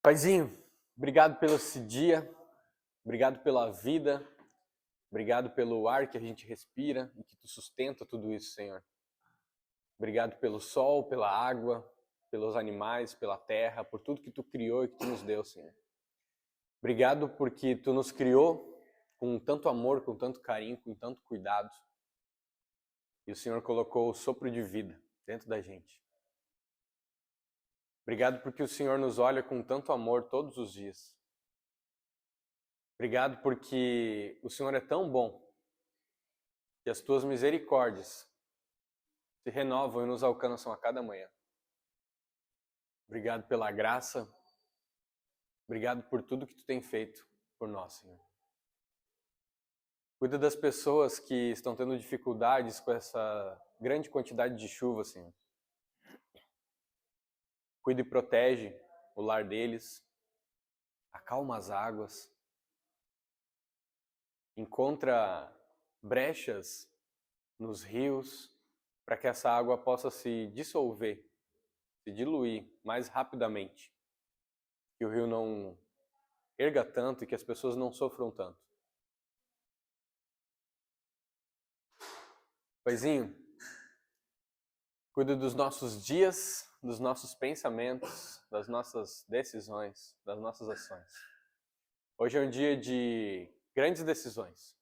Paizinho, obrigado pelo esse dia, obrigado pela vida, obrigado pelo ar que a gente respira e que tu sustenta tudo isso, Senhor. Obrigado pelo sol, pela água, pelos animais, pela terra, por tudo que tu criou e que tu nos deu, Senhor. Obrigado porque tu nos criou com tanto amor, com tanto carinho, com tanto cuidado. E o Senhor colocou o sopro de vida dentro da gente. Obrigado porque o Senhor nos olha com tanto amor todos os dias. Obrigado porque o Senhor é tão bom que as tuas misericórdias se renovam e nos alcançam a cada manhã. Obrigado pela graça. Obrigado por tudo que tu tem feito por nós, Senhor. Cuida das pessoas que estão tendo dificuldades com essa grande quantidade de chuva, Senhor. Cuida e protege o lar deles. Acalma as águas. Encontra brechas nos rios para que essa água possa se dissolver, se diluir mais rapidamente. Que o rio não erga tanto e que as pessoas não sofram tanto. Paizinho, cuida dos nossos dias, dos nossos pensamentos, das nossas decisões, das nossas ações. Hoje é um dia de grandes decisões.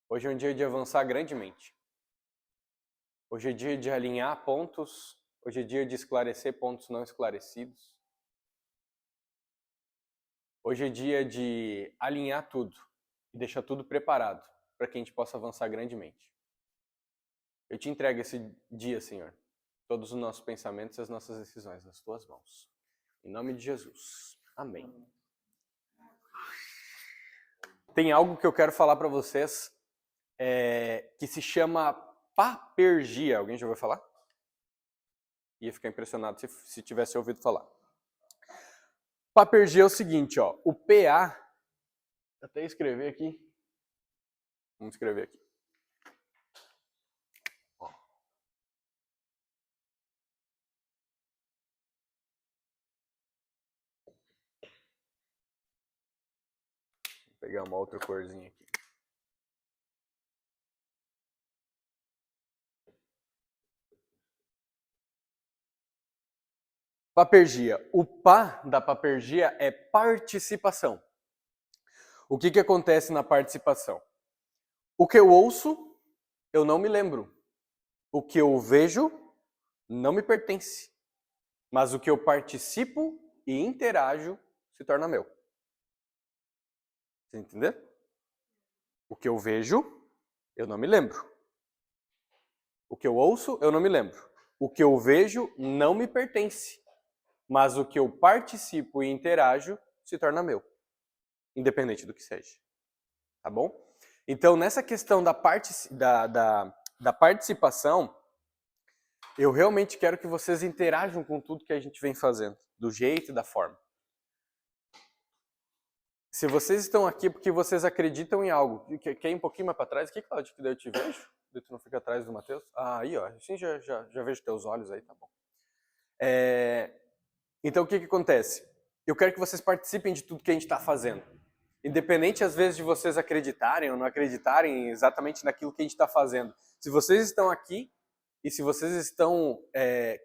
Hoje é um dia de avançar grandemente. Hoje é dia de alinhar pontos. Hoje é dia de esclarecer pontos não esclarecidos. Hoje é dia de alinhar tudo e deixar tudo preparado para que a gente possa avançar grandemente. Eu te entrego esse dia, Senhor, todos os nossos pensamentos e as nossas decisões nas tuas mãos. Em nome de Jesus. Amém. Tem algo que eu quero falar para vocês que se chama papergia. Alguém já ouviu falar? Ia ficar impressionado se tivesse ouvido falar. Papergia é o seguinte, ó. O PA, até escrever aqui. Vamos escrever aqui. Ó. Vou pegar uma outra corzinha aqui. Papergia. O pá da papergia é participação. O que acontece na participação? O que eu ouço, eu não me lembro. O que eu vejo, não me pertence. Mas o que eu participo e interajo se torna meu. Você entendeu? O que eu vejo, eu não me lembro. O que eu ouço, eu não me lembro. O que eu vejo não me pertence. Mas o que eu participo e interajo se torna meu. Independente do que seja. Tá bom? Então, nessa questão da participação, eu realmente quero que vocês interajam com tudo que a gente vem fazendo. Do jeito e da forma. Se vocês estão aqui porque vocês acreditam em algo, quer ir um pouquinho mais para trás? Que Cláudio, que daí eu te vejo? Tu não fica atrás do Matheus? Ah, aí, ó. Assim já vejo teus olhos aí, tá bom. Então, o que acontece? Eu quero que vocês participem de tudo que a gente está fazendo. Independente, às vezes, de vocês acreditarem ou não acreditarem exatamente naquilo que a gente está fazendo. Se vocês estão aqui e se vocês estão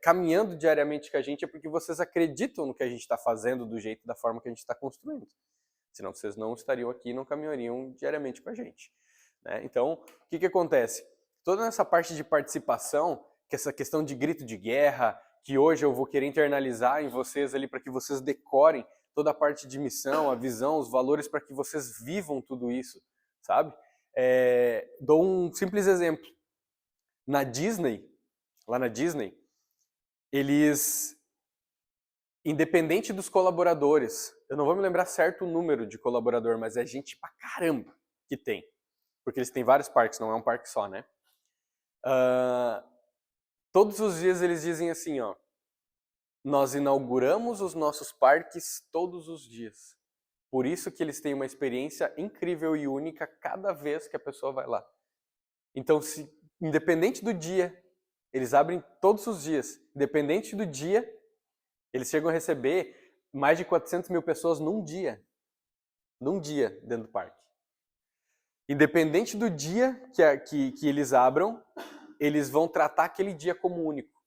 caminhando diariamente com a gente, é porque vocês acreditam no que a gente está fazendo, do jeito e da forma que a gente está construindo. Senão vocês não estariam aqui e não caminhariam diariamente com a gente. Né? Então, o que acontece? Toda essa parte de participação, que essa questão de grito de guerra, que hoje eu vou querer internalizar em vocês ali para que vocês decorem toda a parte de missão, a visão, os valores para que vocês vivam tudo isso, sabe? Dou um simples exemplo. Na Disney, lá na Disney, eles, independente dos colaboradores, eu não vou me lembrar certo o número de colaborador, mas é gente pra caramba que tem. Porque eles têm vários parques, não é um parque só, né? Todos os dias eles dizem assim, ó. Nós inauguramos os nossos parques todos os dias. Por isso que eles têm uma experiência incrível e única cada vez que a pessoa vai lá. Então, independente do dia, eles abrem todos os dias. Independente do dia, eles chegam a receber mais de 400 mil pessoas num dia dentro do parque. Independente do dia que eles abram, eles vão tratar aquele dia como único.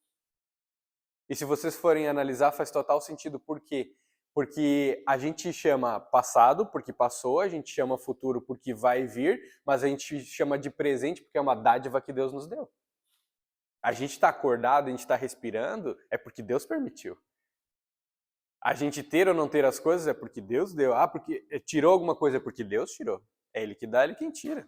E se vocês forem analisar, faz total sentido. Por quê? Porque a gente chama passado porque passou, a gente chama futuro porque vai vir, mas a gente chama de presente porque é uma dádiva que Deus nos deu. A gente está acordado, a gente está respirando, é porque Deus permitiu. A gente ter ou não ter as coisas é porque Deus deu. Ah, porque tirou alguma coisa é porque Deus tirou. É Ele que dá, Ele quem tira.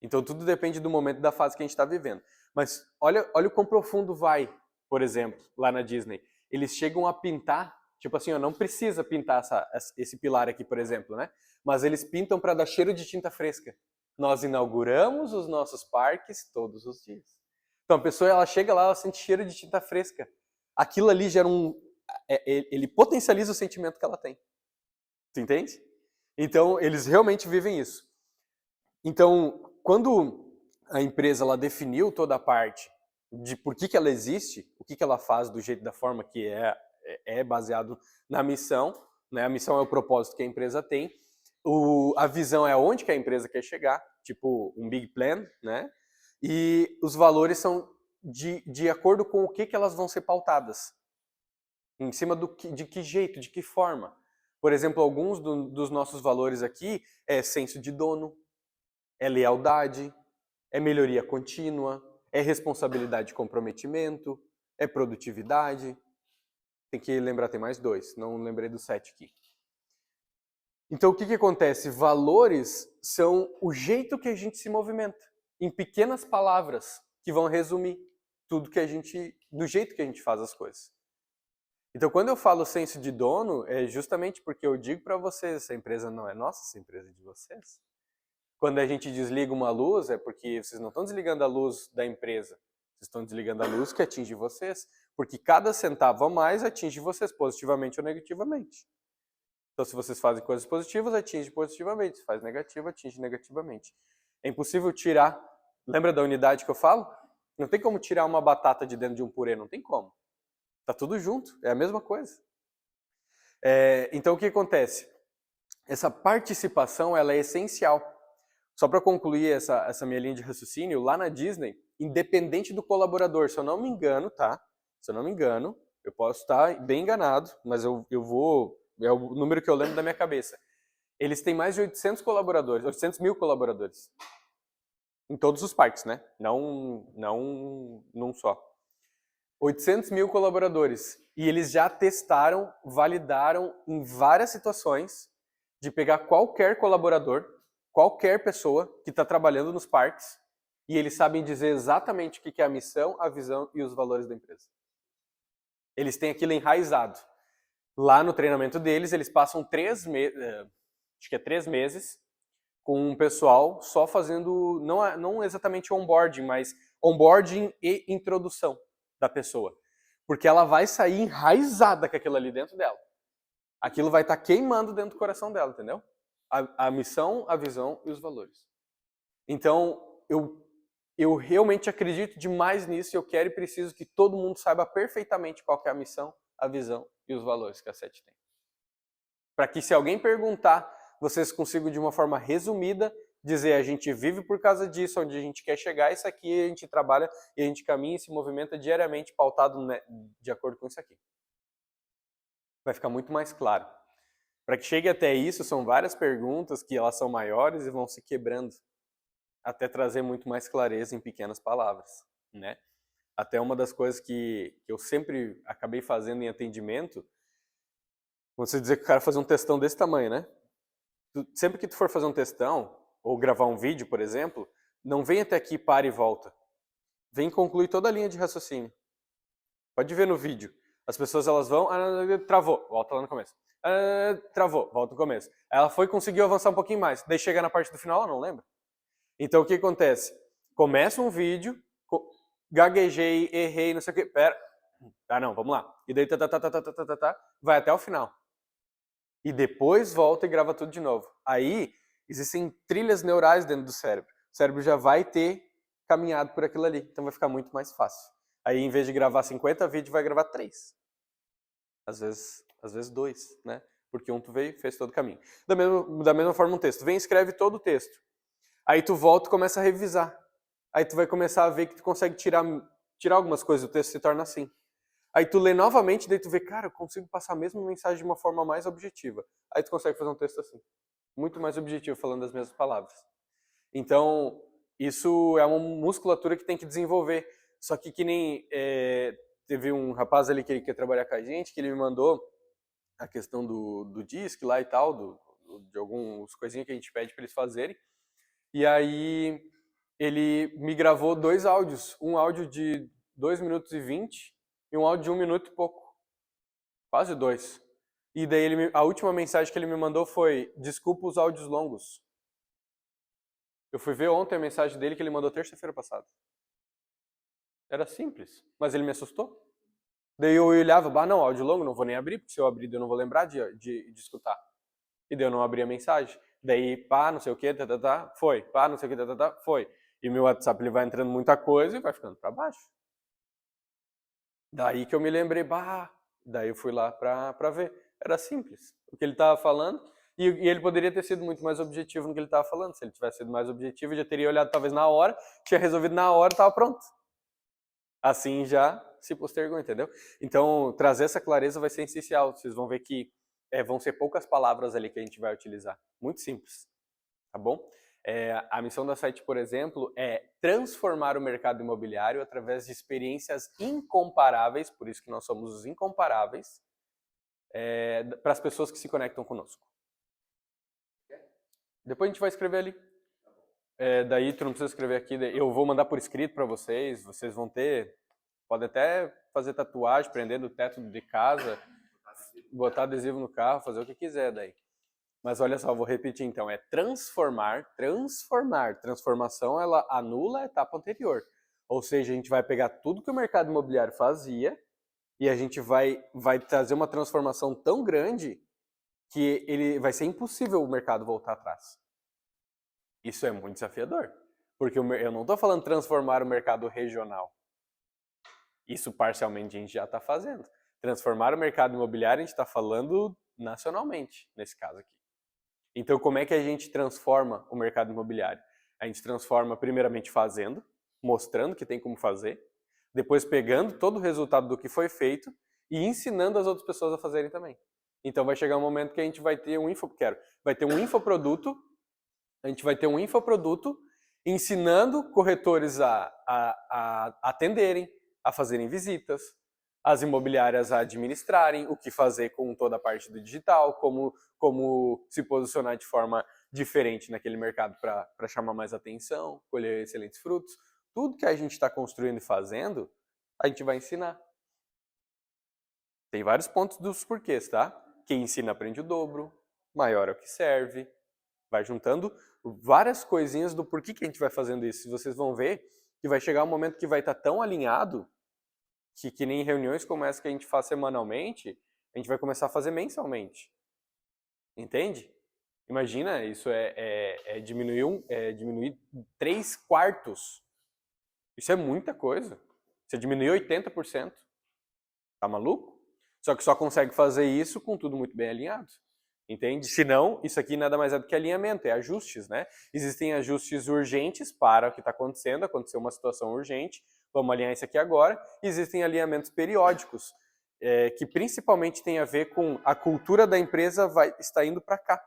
Então tudo depende do momento da fase que a gente está vivendo. Mas olha o quão profundo vai, por exemplo, lá na Disney. Eles chegam a pintar, tipo assim, não precisa pintar esse pilar aqui, por exemplo, né? Mas eles pintam para dar cheiro de tinta fresca. Nós inauguramos os nossos parques todos os dias. Então a pessoa ela chega lá, ela sente cheiro de tinta fresca. Aquilo ali gera ele potencializa o sentimento que ela tem. Tu entende? Então eles realmente vivem isso. Então, quando a empresa ela definiu toda a parte de por que ela existe, o que ela faz do jeito da forma que é baseado na missão, né? A missão é o propósito que a empresa tem, a visão é onde que a empresa quer chegar, tipo um big plan, né? E os valores são de acordo com o que elas vão ser pautadas. Em cima de que jeito, de que forma. Por exemplo, alguns dos nossos valores aqui é senso de dono, é lealdade, é melhoria contínua, é responsabilidade e comprometimento, é produtividade. Tem que lembrar, tem mais 2, não lembrei do 7 aqui. Então o que acontece? Valores são o jeito que a gente se movimenta, em pequenas palavras que vão resumir tudo que do jeito que a gente faz as coisas. Então quando eu falo senso de dono, é justamente porque eu digo para vocês, essa empresa não é nossa, essa empresa é de vocês. Quando a gente desliga uma luz, é porque vocês não estão desligando a luz da empresa. Vocês estão desligando a luz que atinge vocês. Porque cada centavo a mais atinge vocês positivamente ou negativamente. Então, se vocês fazem coisas positivas, atinge positivamente. Se faz negativo, atinge negativamente. É impossível tirar... Lembra da unidade que eu falo? Não tem como tirar uma batata de dentro de um purê. Não tem como. Tá tudo junto. É a mesma coisa. Então, o que acontece? Essa participação ela é essencial. Só para concluir essa minha linha de raciocínio, lá na Disney, independente do colaborador, se eu não me engano, tá? Se eu não me engano, eu posso estar bem enganado, mas eu vou... É o número que eu lembro da minha cabeça. Eles têm mais de 800 colaboradores, 800 mil colaboradores. Em todos os parques, né? Não num só. 800 mil colaboradores. E eles já testaram, validaram em várias situações de pegar qualquer colaborador, qualquer pessoa que está trabalhando nos parques, e eles sabem dizer exatamente o que é a missão, a visão e os valores da empresa. Eles têm aquilo enraizado. Lá no treinamento deles, eles passam 3 meses, acho que é 3 meses, com um pessoal só fazendo, não exatamente onboarding, mas onboarding e introdução da pessoa. Porque ela vai sair enraizada com aquilo ali dentro dela. Aquilo vai estar queimando dentro do coração dela, entendeu? A missão, a visão e os valores. Então, eu realmente acredito demais nisso e eu quero e preciso que todo mundo saiba perfeitamente qual que é a missão, a visão e os valores que a SET tem. Para que se alguém perguntar, vocês consigam de uma forma resumida dizer a gente vive por causa disso, onde a gente quer chegar, isso aqui a gente trabalha e a gente caminha e se movimenta diariamente pautado de acordo com isso aqui. Vai ficar muito mais claro. Para que chegue até isso, são várias perguntas que elas são maiores e vão se quebrando até trazer muito mais clareza em pequenas palavras, né? Até uma das coisas que eu sempre acabei fazendo em atendimento, você dizer que o cara fazer um textão desse tamanho, né? Sempre que tu for fazer um textão, ou gravar um vídeo, por exemplo, não vem até aqui, para e volta. Vem concluir toda a linha de raciocínio. Pode ver no vídeo. As pessoas elas vão, travou, volta lá no começo. Travou, volta no começo. Ela conseguiu avançar um pouquinho mais. Daí chega na parte do final, ela não lembra. Então o que acontece? Começa um vídeo, gaguejei, errei, não sei o que. Pera. Não, vamos lá. E daí vai até o final. E depois volta e grava tudo de novo. Aí existem trilhas neurais dentro do cérebro. O cérebro já vai ter caminhado por aquilo ali. Então vai ficar muito mais fácil. Aí em vez de gravar 50 vídeos, vai gravar 3. às vezes 2, né? Porque um tu veio e fez todo o caminho. Da mesma forma um texto. Vem e escreve todo o texto. Aí tu volta e começa a revisar. Aí tu vai começar a ver que tu consegue tirar algumas coisas, o texto se torna assim. Aí tu lê novamente, daí tu vê, cara, eu consigo passar a mesma mensagem de uma forma mais objetiva. Aí tu consegue fazer um texto assim. Muito mais objetivo, falando as mesmas palavras. Então, isso é uma musculatura que tem que desenvolver. Só que nem teve um rapaz ali que ele quer trabalhar com a gente, que ele me mandou a questão do DISC lá e tal, de algumas coisinhas que a gente pede para eles fazerem. E aí ele me gravou 2 áudios, um áudio de 2 minutos e 20 e um áudio de 1 minuto e pouco, quase 2. E daí a última mensagem que ele me mandou foi: desculpa os áudios longos. Eu fui ver ontem a mensagem dele que ele mandou terça-feira passada. Era simples, mas ele me assustou. Daí eu olhava, não, áudio longo, não vou nem abrir, porque se eu abrir eu não vou lembrar de escutar. E daí eu não abri a mensagem. Daí, não sei o que, foi. Não sei o que, foi. E meu WhatsApp ele vai entrando muita coisa e vai ficando para baixo. Daí que eu me lembrei, daí eu fui lá pra ver. Era simples o que ele estava falando. E ele poderia ter sido muito mais objetivo no que ele estava falando. Se ele tivesse sido mais objetivo, eu já teria olhado talvez na hora, tinha resolvido na hora e estava pronto. Assim já se postergou, entendeu? Então, trazer essa clareza vai ser essencial. Vocês vão ver que vão ser poucas palavras ali que a gente vai utilizar. Muito simples, tá bom? A missão da site, por exemplo, é transformar o mercado imobiliário através de experiências incomparáveis, por isso que nós somos os incomparáveis, para as pessoas que se conectam conosco. Depois a gente vai escrever ali. Daí tu não precisa escrever aqui, eu vou mandar por escrito para vocês vão ter, pode até fazer tatuagem, prender no teto de casa, botar adesivo no carro, fazer o que quiser daí. Mas olha só, vou repetir então, é transformar. Transformação, ela anula a etapa anterior. Ou seja, a gente vai pegar tudo que o mercado imobiliário fazia e a gente vai trazer uma transformação tão grande que ele vai ser impossível o mercado voltar atrás. Isso é muito desafiador, porque eu não estou falando transformar o mercado regional. Isso parcialmente a gente já está fazendo. Transformar o mercado imobiliário a gente está falando nacionalmente, nesse caso aqui. Então, como é que a gente transforma o mercado imobiliário? A gente transforma primeiramente fazendo, mostrando que tem como fazer, depois pegando todo o resultado do que foi feito e ensinando as outras pessoas a fazerem também. Então vai chegar um momento que a gente vai ter um infoproduto, a gente vai ter um infoproduto ensinando corretores a atenderem, a fazerem visitas, as imobiliárias a administrarem, o que fazer com toda a parte do digital, como se posicionar de forma diferente naquele mercado para chamar mais atenção, colher excelentes frutos. Tudo que a gente está construindo e fazendo, a gente vai ensinar. Tem vários pontos dos porquês, tá? Quem ensina aprende o dobro, maior é o que serve. Vai juntando várias coisinhas do porquê que a gente vai fazendo isso. Vocês vão ver que vai chegar um momento que vai estar tão alinhado que nem reuniões como essa que a gente faz semanalmente, a gente vai começar a fazer mensalmente. Entende? Imagina, isso diminuir 3/4. Isso é muita coisa. Você diminuir 80%. Tá maluco? Só que só consegue fazer isso com tudo muito bem alinhado. Entende? Se não, isso aqui nada mais é do que alinhamento, é ajustes, né? Existem ajustes urgentes para o que está acontecendo, aconteceu uma situação urgente, vamos alinhar isso aqui agora. Existem alinhamentos periódicos, que principalmente tem a ver com a cultura da empresa está indo para cá.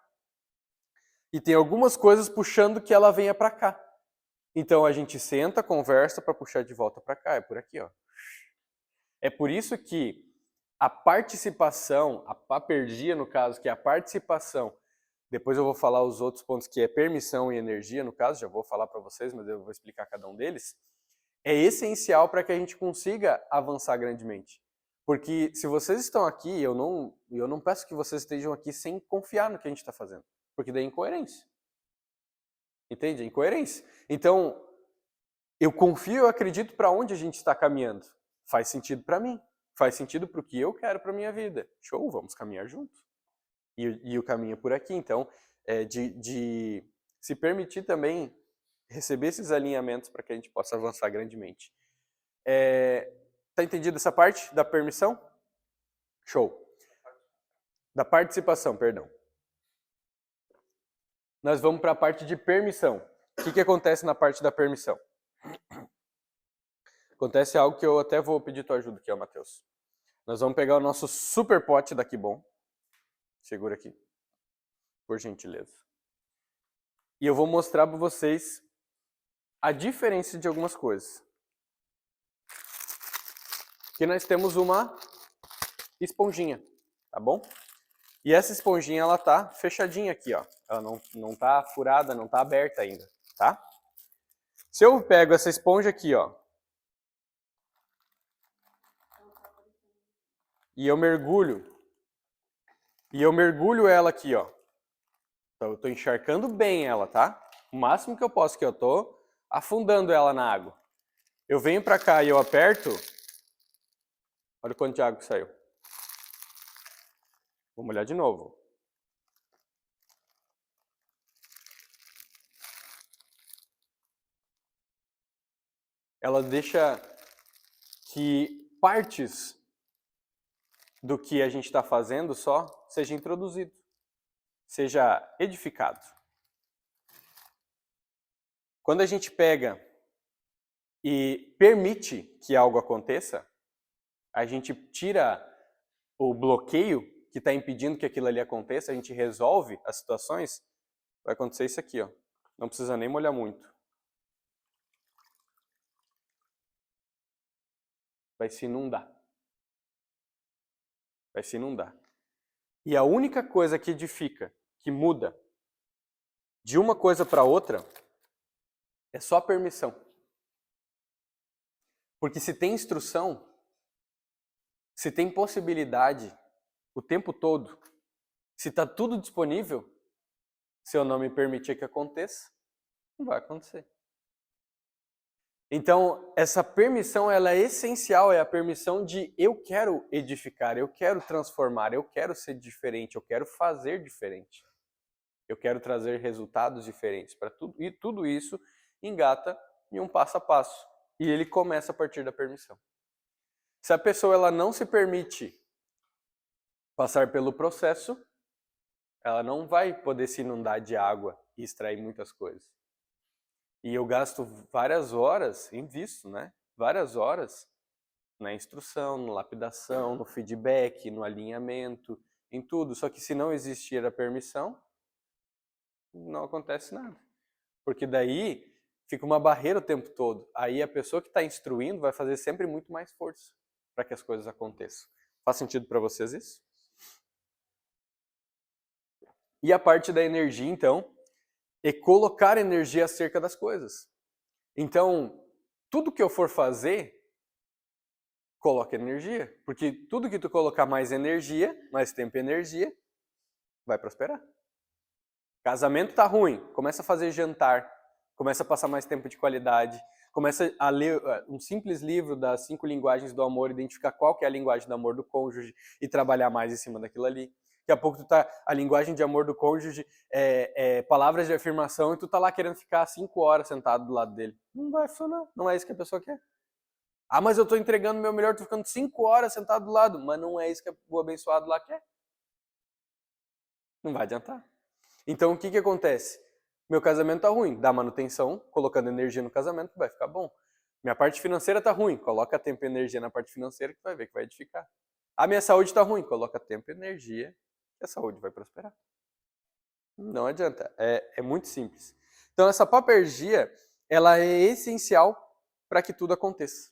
E tem algumas coisas puxando que ela venha para cá. Então a gente senta, conversa para puxar de volta para cá, é por aqui, ó. É por isso que a participação, a papergia no caso, que é a participação, depois eu vou falar os outros pontos que é permissão e energia no caso, já vou falar para vocês, mas eu vou explicar cada um deles, é essencial para que a gente consiga avançar grandemente. Porque se vocês estão aqui, eu não peço que vocês estejam aqui sem confiar no que a gente está fazendo, porque daí é incoerência. Entende? É incoerência. Então, eu confio, eu acredito para onde a gente está caminhando. Faz sentido para mim. Faz sentido para o que eu quero para minha vida. Show, vamos caminhar juntos. E o caminho é por aqui. Então, de se permitir também receber esses alinhamentos para que a gente possa avançar grandemente. Tá entendido essa parte da permissão? Show. Da participação, perdão. Nós vamos para a parte de permissão. O que acontece na parte da permissão? Acontece algo que eu até vou pedir tua ajuda aqui, ó, Matheus. Nós vamos pegar o nosso super pote da Kibon. Segura aqui, por gentileza. E eu vou mostrar para vocês a diferença de algumas coisas. Aqui nós temos uma esponjinha, tá bom? E essa esponjinha, ela tá fechadinha aqui, ó. Ela não tá furada, não tá aberta ainda, tá? Se eu pego essa esponja aqui, ó, e eu mergulho ela aqui, ó. Então eu tô encharcando bem ela, tá? O máximo que eu posso, que eu tô afundando ela na água. Eu venho pra cá e eu aperto. Olha quanto de água que saiu. Vou molhar de novo. Ela deixa que partes do que a gente está fazendo só seja introduzido, seja edificado. Quando a gente pega e permite que algo aconteça, a gente tira o bloqueio que está impedindo que aquilo ali aconteça, a gente resolve as situações, vai acontecer isso aqui, ó. Não precisa nem molhar muito. Vai se inundar. Vai se inundar. E a única coisa que edifica, que muda de uma coisa para outra, é só a permissão. Porque se tem instrução, se tem possibilidade o tempo todo, se está tudo disponível, se eu não me permitir que aconteça, não vai acontecer. Então, essa permissão, ela é essencial, é a permissão de eu quero edificar, eu quero transformar, eu quero ser diferente, eu quero fazer diferente. Eu quero trazer resultados diferentes para tudo. E tudo isso engata em um passo a passo. E ele começa a partir da permissão. Se a pessoa ela não se permite passar pelo processo, ela não vai poder se inundar de água e extrair muitas coisas. E eu gasto várias horas, invisto, né? Várias horas na instrução, na lapidação, no feedback, no alinhamento, em tudo. Só que se não existir a permissão, não acontece nada. Porque daí fica uma barreira o tempo todo. Aí a pessoa que está instruindo vai fazer sempre muito mais força para que as coisas aconteçam. Faz sentido para vocês isso? E a parte da energia, então, é colocar energia acerca das coisas. Então, tudo que eu for fazer, coloca energia. Porque tudo que tu colocar mais energia, mais tempo e energia, vai prosperar. Casamento tá ruim, começa a fazer jantar, começa a passar mais tempo de qualidade, começa a ler um simples livro das 5 linguagens do amor, identificar qual que é a linguagem do amor do cônjuge e trabalhar mais em cima daquilo ali. Daqui a pouco tu tá, a linguagem de amor do cônjuge é palavras de afirmação e tu tá lá querendo ficar 5 horas sentado do lado dele. Não vai funcionar, não é isso que a pessoa quer. Ah, mas eu tô entregando o meu melhor, tô ficando 5 horas sentado do lado, mas não é isso que o abençoado lá quer. Não vai adiantar. Então o que acontece? Meu casamento tá ruim, dá manutenção, colocando energia no casamento, vai ficar bom. Minha parte financeira tá ruim, coloca tempo e energia na parte financeira que vai ver que vai edificar. A minha saúde tá ruim, coloca tempo e energia que a saúde vai prosperar. Não adianta, é muito simples. Então essa papergia, ela é essencial para que tudo aconteça,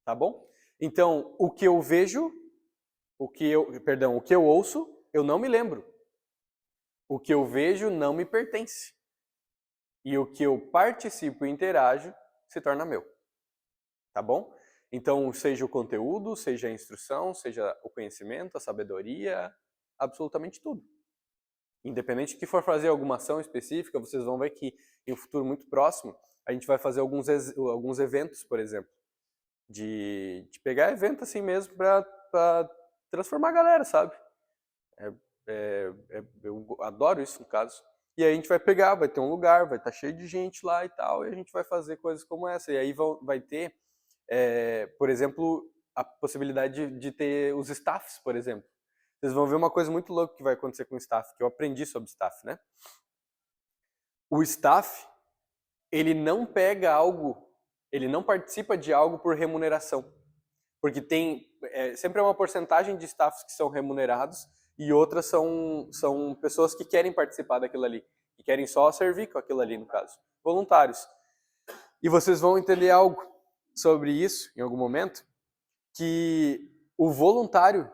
tá bom? Então o que eu vejo, o que eu ouço, eu não me lembro. O que eu vejo não me pertence. E o que eu participo e interajo se torna meu. Tá bom? Então, seja o conteúdo, seja a instrução, seja o conhecimento, a sabedoria, absolutamente tudo. Independente de que for fazer alguma ação específica, vocês vão ver que em um futuro muito próximo, a gente vai fazer alguns eventos, por exemplo. De pegar evento assim mesmo para transformar a galera, sabe? Eu adoro isso, no caso. E aí a gente vai pegar, vai ter um lugar, vai estar cheio de gente lá e tal, e a gente vai fazer coisas como essa. E aí vai ter, por exemplo, a possibilidade de ter os staffs, por exemplo. vocês vão ver uma coisa muito louca que vai acontecer com o staff, que eu aprendi sobre staff, né? O staff, ele não pega algo, ele não participa de algo por remuneração. Porque sempre é uma porcentagem de staffs que são remunerados e outras são pessoas que querem participar daquilo ali, que querem só servir com aquilo ali, no caso. Voluntários. E vocês vão entender algo sobre isso em algum momento, que o voluntário,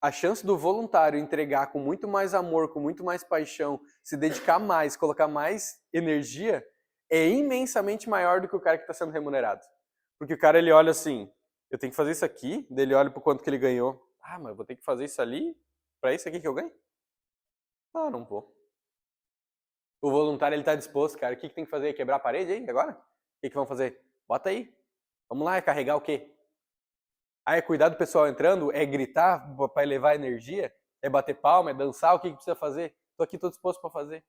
a chance do voluntário entregar com muito mais amor, com muito mais paixão, se dedicar mais, colocar mais energia, é imensamente maior do que o cara que está sendo remunerado. Porque o cara, ele olha assim, eu tenho que fazer isso aqui, daí ele olha pro quanto que ele ganhou. Ah, mas eu vou ter que fazer isso ali para isso aqui que eu ganho? Ah, não vou. O voluntário, ele tá disposto, cara. O que tem que fazer? Quebrar a parede aí agora? O que vão fazer? Bota aí. Vamos lá, é carregar o quê? Ah, é cuidar do pessoal entrando? É gritar para elevar a energia? É bater palma? É dançar? O que precisa fazer? Tô aqui, tô disposto para fazer.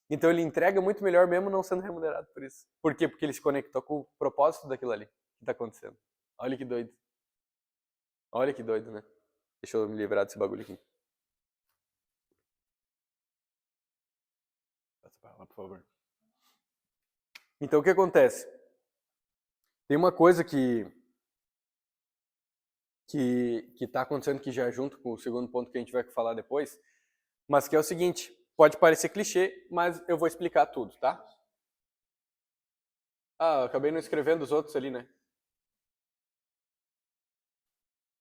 Então ele entrega muito melhor mesmo não sendo remunerado por isso. Por quê? Porque ele se conectou com o propósito daquilo ali que tá acontecendo. Olha que doido. Olha que doido, né? Deixa eu me livrar desse bagulho aqui. Passa pra lá, por favor. Então o que acontece? Tem uma coisa que está acontecendo que já é junto com o segundo ponto que a gente vai falar depois, mas que é o seguinte, pode parecer clichê, mas eu vou explicar tudo, tá? Ah, eu acabei não escrevendo os outros ali, né?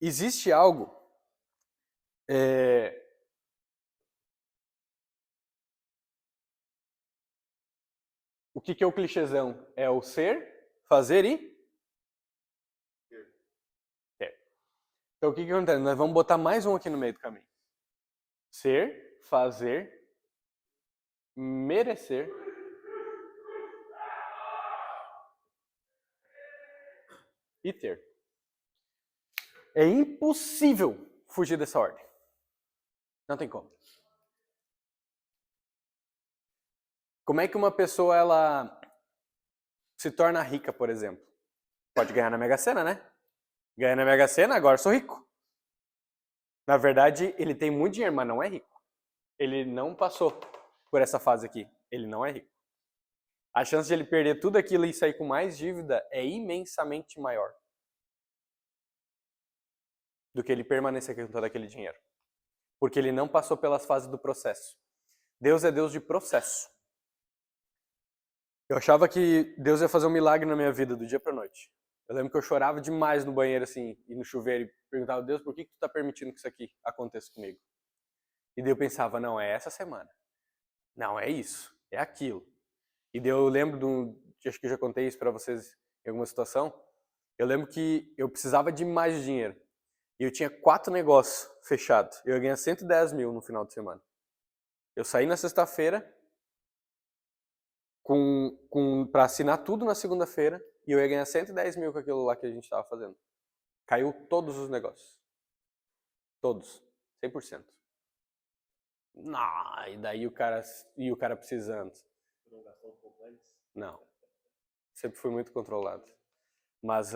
Existe algo o que é o clichêzão? É o ser, fazer e ter. Então o que acontece? Nós vamos botar mais um aqui no meio do caminho. Ser, fazer, merecer e ter. É impossível fugir dessa ordem. Não tem como. Como é que uma pessoa ela se torna rica, por exemplo? Pode ganhar na Mega Sena, né? Ganha na Mega Sena, agora sou rico. Na verdade, ele tem muito dinheiro, mas não é rico. Ele não passou por essa fase aqui. Ele não é rico. A chance de ele perder tudo aquilo e sair com mais dívida é imensamente maior do que ele permanecer com todo aquele dinheiro. Porque ele não passou pelas fases do processo. Deus é Deus de processo. Eu achava que Deus ia fazer um milagre na minha vida do dia pra noite. Eu lembro que eu chorava demais no banheiro, assim, e no chuveiro, e perguntava, Deus, por que tu tá permitindo que isso aqui aconteça comigo? E daí eu pensava, não, é essa semana. Não, é isso, é aquilo. E daí eu lembro acho que eu já contei isso pra vocês em alguma situação, eu lembro que eu precisava de mais dinheiro. E eu tinha 4 negócios fechados. Eu ia ganhar 110 mil no final de semana. Eu saí na sexta-feira, para assinar tudo na segunda-feira e eu ia ganhar 110 mil com aquilo lá que a gente estava fazendo. Caiu todos os negócios. Todos. 100%. Não, e daí o cara precisando. Não gastou um pouco antes? Não. Sempre fui muito controlado. Mas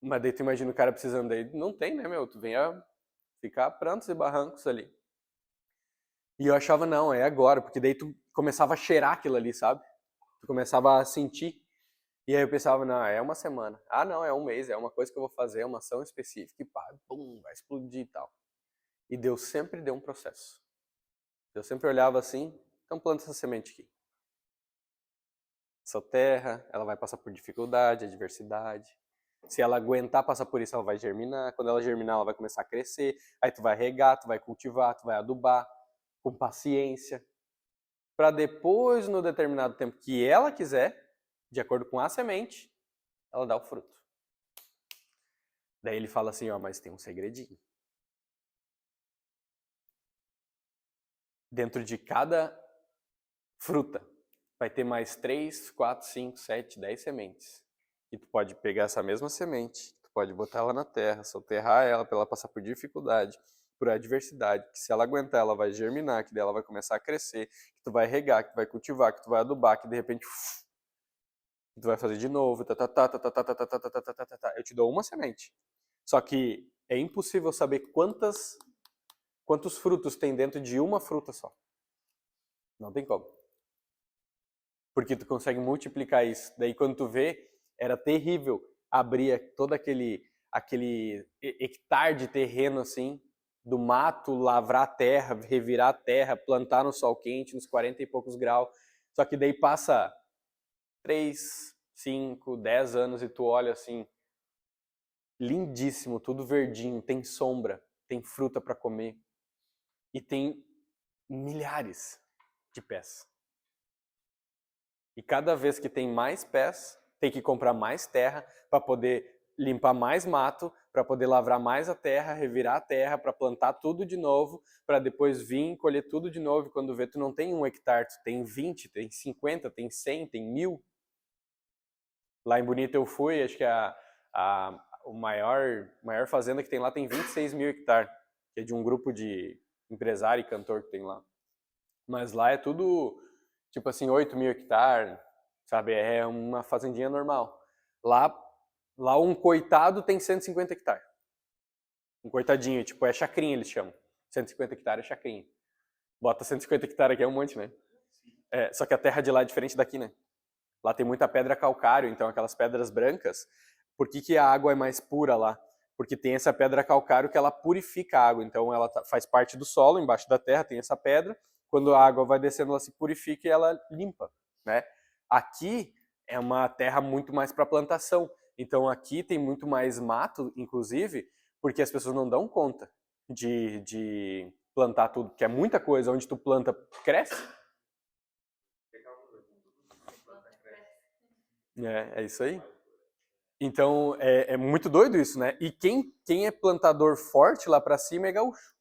daí tu imagina o cara precisando daí. Não tem, né, meu? Tu vem a ficar prantos e barrancos ali. E eu achava, não, é agora, porque daí tu começava a cheirar aquilo ali, sabe? Tu começava a sentir. E aí eu pensava, não, é uma semana. Ah, não, é um mês, é uma coisa que eu vou fazer, é uma ação específica e pá, bum, vai explodir e tal. E Deus sempre deu um processo. Deus sempre olhava assim, então planta essa semente aqui. Essa terra, ela vai passar por dificuldade, adversidade. Se ela aguentar passar por isso, ela vai germinar. Quando ela germinar, ela vai começar a crescer. Aí tu vai regar, tu vai cultivar, tu vai adubar, com paciência. Para depois, no determinado tempo que ela quiser, de acordo com a semente, ela dá o fruto. Daí ele fala assim, ó, mas tem um segredinho. Dentro de cada fruta vai ter mais 3, 4, 5, 7, 10 sementes. E tu pode pegar essa mesma semente, tu pode botar ela na terra, soterrar ela para ela passar por dificuldade, por adversidade, que se ela aguentar, ela vai germinar, que daí ela vai começar a crescer, que tu vai regar, que tu vai cultivar, que tu vai adubar, que de repente tu vai fazer de novo, eu te dou uma semente. Só que é impossível saber quantos frutos tem dentro de uma fruta só. Não tem como. Porque tu consegue multiplicar isso. Daí quando tu vê, era terrível abrir todo aquele hectare de terreno assim, do mato, lavrar a terra, revirar a terra, plantar no sol quente, nos 40 e poucos graus. Só que daí passa 3, 5, 10 anos e tu olha assim, lindíssimo, tudo verdinho, tem sombra, tem fruta para comer e tem milhares de pés. E cada vez que tem mais pés, tem que comprar mais terra para poder limpar mais mato, para poder lavrar mais a terra, revirar a terra, para plantar tudo de novo, para depois vir colher tudo de novo. E quando vê, tu não tem 1 hectare, tu tem 20, tem 50, tem 100, tem 1000. Lá em Bonito eu fui, acho que o maior fazenda que tem lá tem 26 mil hectares, que é de um grupo de empresário e cantor que tem lá. Mas lá é tudo, tipo assim, 8 mil hectares, sabe? É uma fazendinha normal. Lá um coitado tem 150 hectares. Um coitadinho, tipo, é chacrinha eles chamam. 150 hectares é chacrinha. Bota 150 hectares aqui é um monte, né? É, só que a terra de lá é diferente daqui, né? Lá tem muita pedra calcário, então aquelas pedras brancas. Por que a água é mais pura lá? Porque tem essa pedra calcário que ela purifica a água. Então ela faz parte do solo, embaixo da terra tem essa pedra. Quando a água vai descendo, ela se purifica e ela limpa, né? Aqui é uma terra muito mais para plantação. Então aqui tem muito mais mato, inclusive, porque as pessoas não dão conta de plantar tudo, que é muita coisa. Onde tu planta, cresce. É isso aí. Então, é muito doido isso, né? E quem é plantador forte lá pra cima é gaúcho.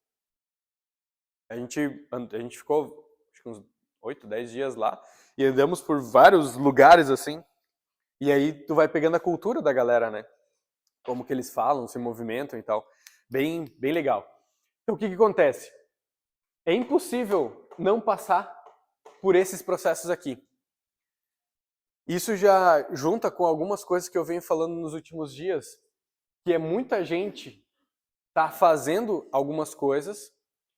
A gente ficou acho que uns 8, 10 dias lá e andamos por vários lugares assim. E aí tu vai pegando a cultura da galera, né? Como que eles falam, se movimentam e tal. Bem, bem legal. Então, o que acontece? É impossível não passar por esses processos aqui. Isso já junta com algumas coisas que eu venho falando nos últimos dias, que é muita gente tá fazendo algumas coisas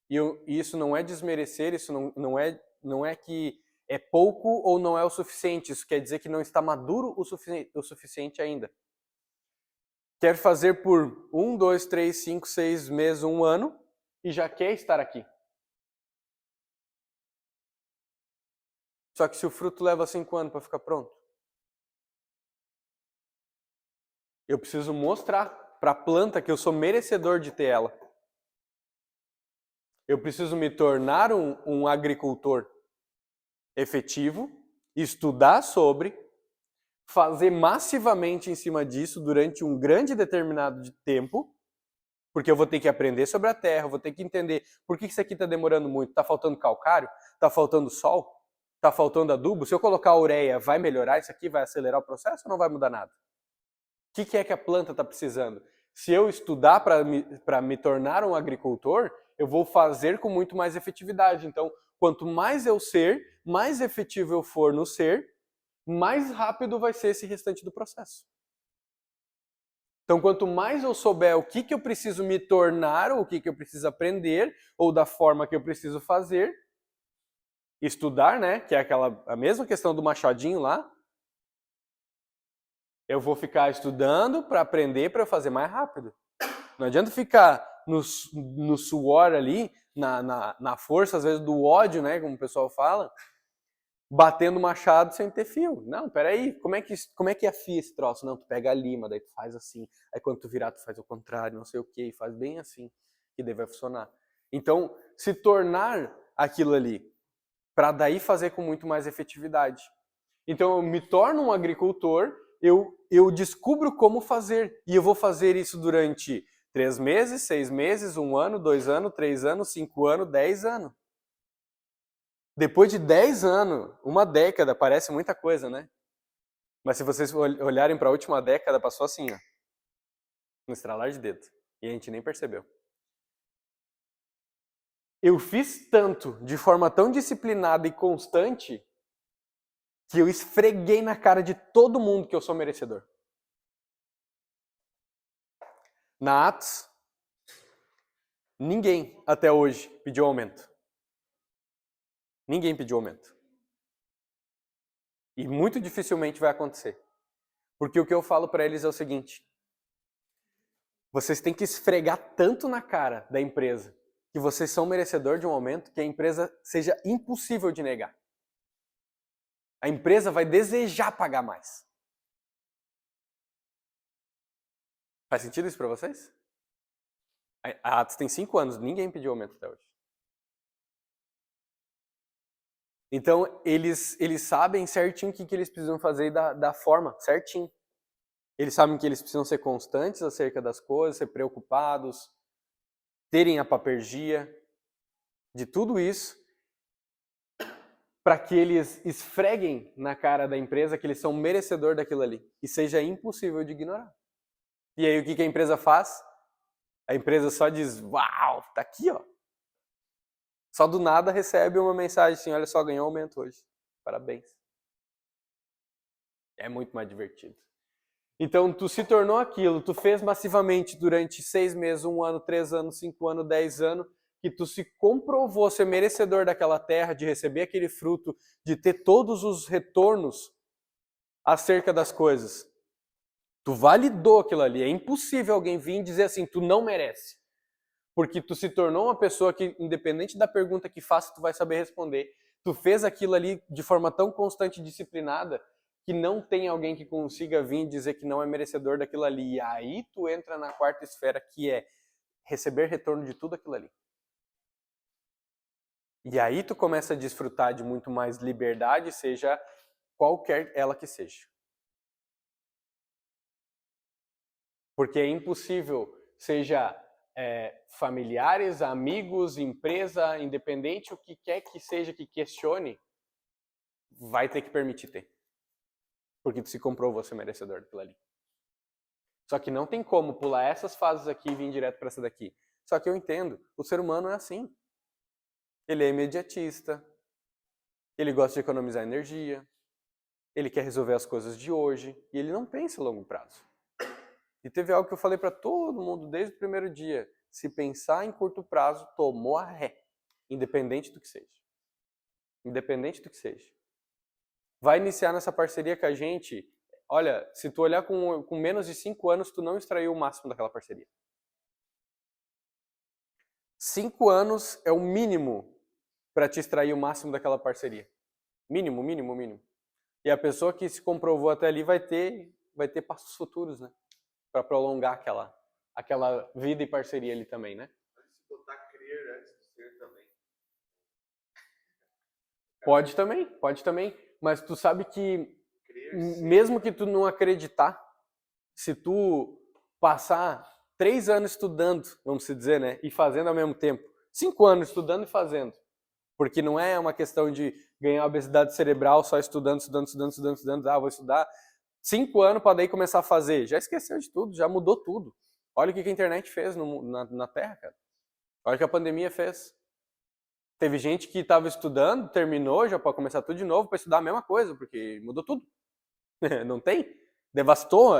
e isso não é desmerecer, isso não é que é pouco ou não é o suficiente, isso quer dizer que não está maduro o suficiente ainda. Quer fazer por 1, 2, 3, 5, 6 meses, 1 ano e já quer estar aqui. Só que se o fruto leva 5 anos para ficar pronto, eu preciso mostrar para a planta que eu sou merecedor de ter ela. Eu preciso me tornar um agricultor efetivo, estudar sobre, fazer massivamente em cima disso durante um grande determinado de tempo, porque eu vou ter que aprender sobre a terra, eu vou ter que entender por que isso aqui está demorando muito. Está faltando calcário? Está faltando sol? Está faltando adubo? Se eu colocar ureia, vai melhorar isso aqui? Vai acelerar o processo ou não vai mudar nada? O que é que a planta está precisando? Se eu estudar para me tornar um agricultor, eu vou fazer com muito mais efetividade. Então, quanto mais eu ser, mais efetivo eu for no ser, mais rápido vai ser esse restante do processo. Então, quanto mais eu souber o que eu preciso me tornar, ou o que eu preciso aprender, ou da forma que eu preciso fazer, estudar, né? Que é a mesma questão do machadinho lá. Eu vou ficar estudando para aprender, para eu fazer mais rápido. Não adianta ficar no suor ali, na força, às vezes, do ódio, né? Como o pessoal fala, batendo machado sem ter fio. Não, peraí, como é que afia esse troço? Não, tu pega a lima, daí tu faz assim. Aí quando tu virar, tu faz o contrário, não sei o que, faz bem assim, que daí vai funcionar. Então, se tornar aquilo ali, para daí fazer com muito mais efetividade. Então, eu me torno um agricultor, eu descubro como fazer. E eu vou fazer isso durante 3 meses, 6 meses, 1 ano, 2 anos, 3 anos, 5 anos, 10 anos. Depois de 10 anos, uma década, parece muita coisa, né? Mas se vocês olharem para a última década, passou assim, ó, no estralar de dedo. E a gente nem percebeu. Eu fiz tanto, de forma tão disciplinada e constante, que eu esfreguei na cara de todo mundo que eu sou merecedor. Na Atos, Ninguém até hoje pediu aumento. Ninguém pediu aumento. E muito dificilmente vai acontecer. Porque o que eu falo para eles é o seguinte: vocês têm que esfregar tanto na cara da empresa que vocês são merecedor de um aumento que a empresa seja impossível de negar. A empresa vai desejar pagar mais. Faz sentido isso para vocês? A Atos tem 5 anos, ninguém pediu aumento até hoje. Então, eles sabem certinho o que eles precisam fazer da forma, certinho. Eles sabem que eles precisam ser constantes acerca das coisas, ser preocupados, terem a papergia de tudo isso, para que eles esfreguem na cara da empresa que eles são merecedor daquilo ali e seja impossível de ignorar. E aí o que a empresa faz? A empresa só diz, uau, tá aqui, ó. Só do nada recebe uma mensagem assim, olha só, ganhou aumento hoje. Parabéns. É muito mais divertido. Então, tu se tornou aquilo, tu fez massivamente durante 6 meses, 1 ano, 3 anos, 5 anos, 10 anos, que tu se comprovou ser merecedor daquela terra, de receber aquele fruto, de ter todos os retornos acerca das coisas. Tu validou aquilo ali. É impossível alguém vir e dizer assim, tu não merece. Porque tu se tornou uma pessoa que, independente da pergunta que faça, tu vai saber responder. Tu fez aquilo ali de forma tão constante e disciplinada que não tem alguém que consiga vir e dizer que não é merecedor daquilo ali. E aí tu entra na quarta esfera, que é receber retorno de tudo aquilo ali. E aí tu começa a desfrutar de muito mais liberdade, seja qualquer ela que seja. Porque é impossível, seja familiares, amigos, empresa, independente, o que quer que seja que questione, vai ter que permitir ter. Porque tu se comprovou ser merecedor daquilo ali. Só que não tem como pular essas fases aqui e vir direto para essa daqui. Só que eu entendo, o ser humano é assim. Ele é imediatista, ele gosta de economizar energia, ele quer resolver as coisas de hoje e ele não pensa a longo prazo. E teve algo que eu falei para todo mundo desde o primeiro dia. Se pensar em curto prazo, tomou a ré. Independente do que seja. Independente do que seja. Vai iniciar nessa parceria com a gente. Olha, se tu olhar com menos de 5 anos, tu não extraiu o máximo daquela parceria. 5 anos é o mínimo para te extrair o máximo daquela parceria. Mínimo, mínimo, mínimo. E a pessoa que se comprovou até ali vai ter passos futuros, né? Para prolongar aquela vida e parceria ali também, né? Se botar crer antes de ser também. Pode também. Mas tu sabe que mesmo que tu não acreditar, se tu passar 3 anos estudando, vamos dizer, né? E fazendo ao mesmo tempo. 5 anos estudando e fazendo. Porque não é uma questão de ganhar obesidade cerebral só estudando. Ah, vou estudar 5 anos para daí começar a fazer. Já esqueceu de tudo, já mudou tudo. Olha o que a internet fez na Terra, cara. Olha o que a pandemia fez. Teve gente que estava estudando, terminou, já pode começar tudo de novo para estudar a mesma coisa, porque mudou tudo. Não tem? Devastou,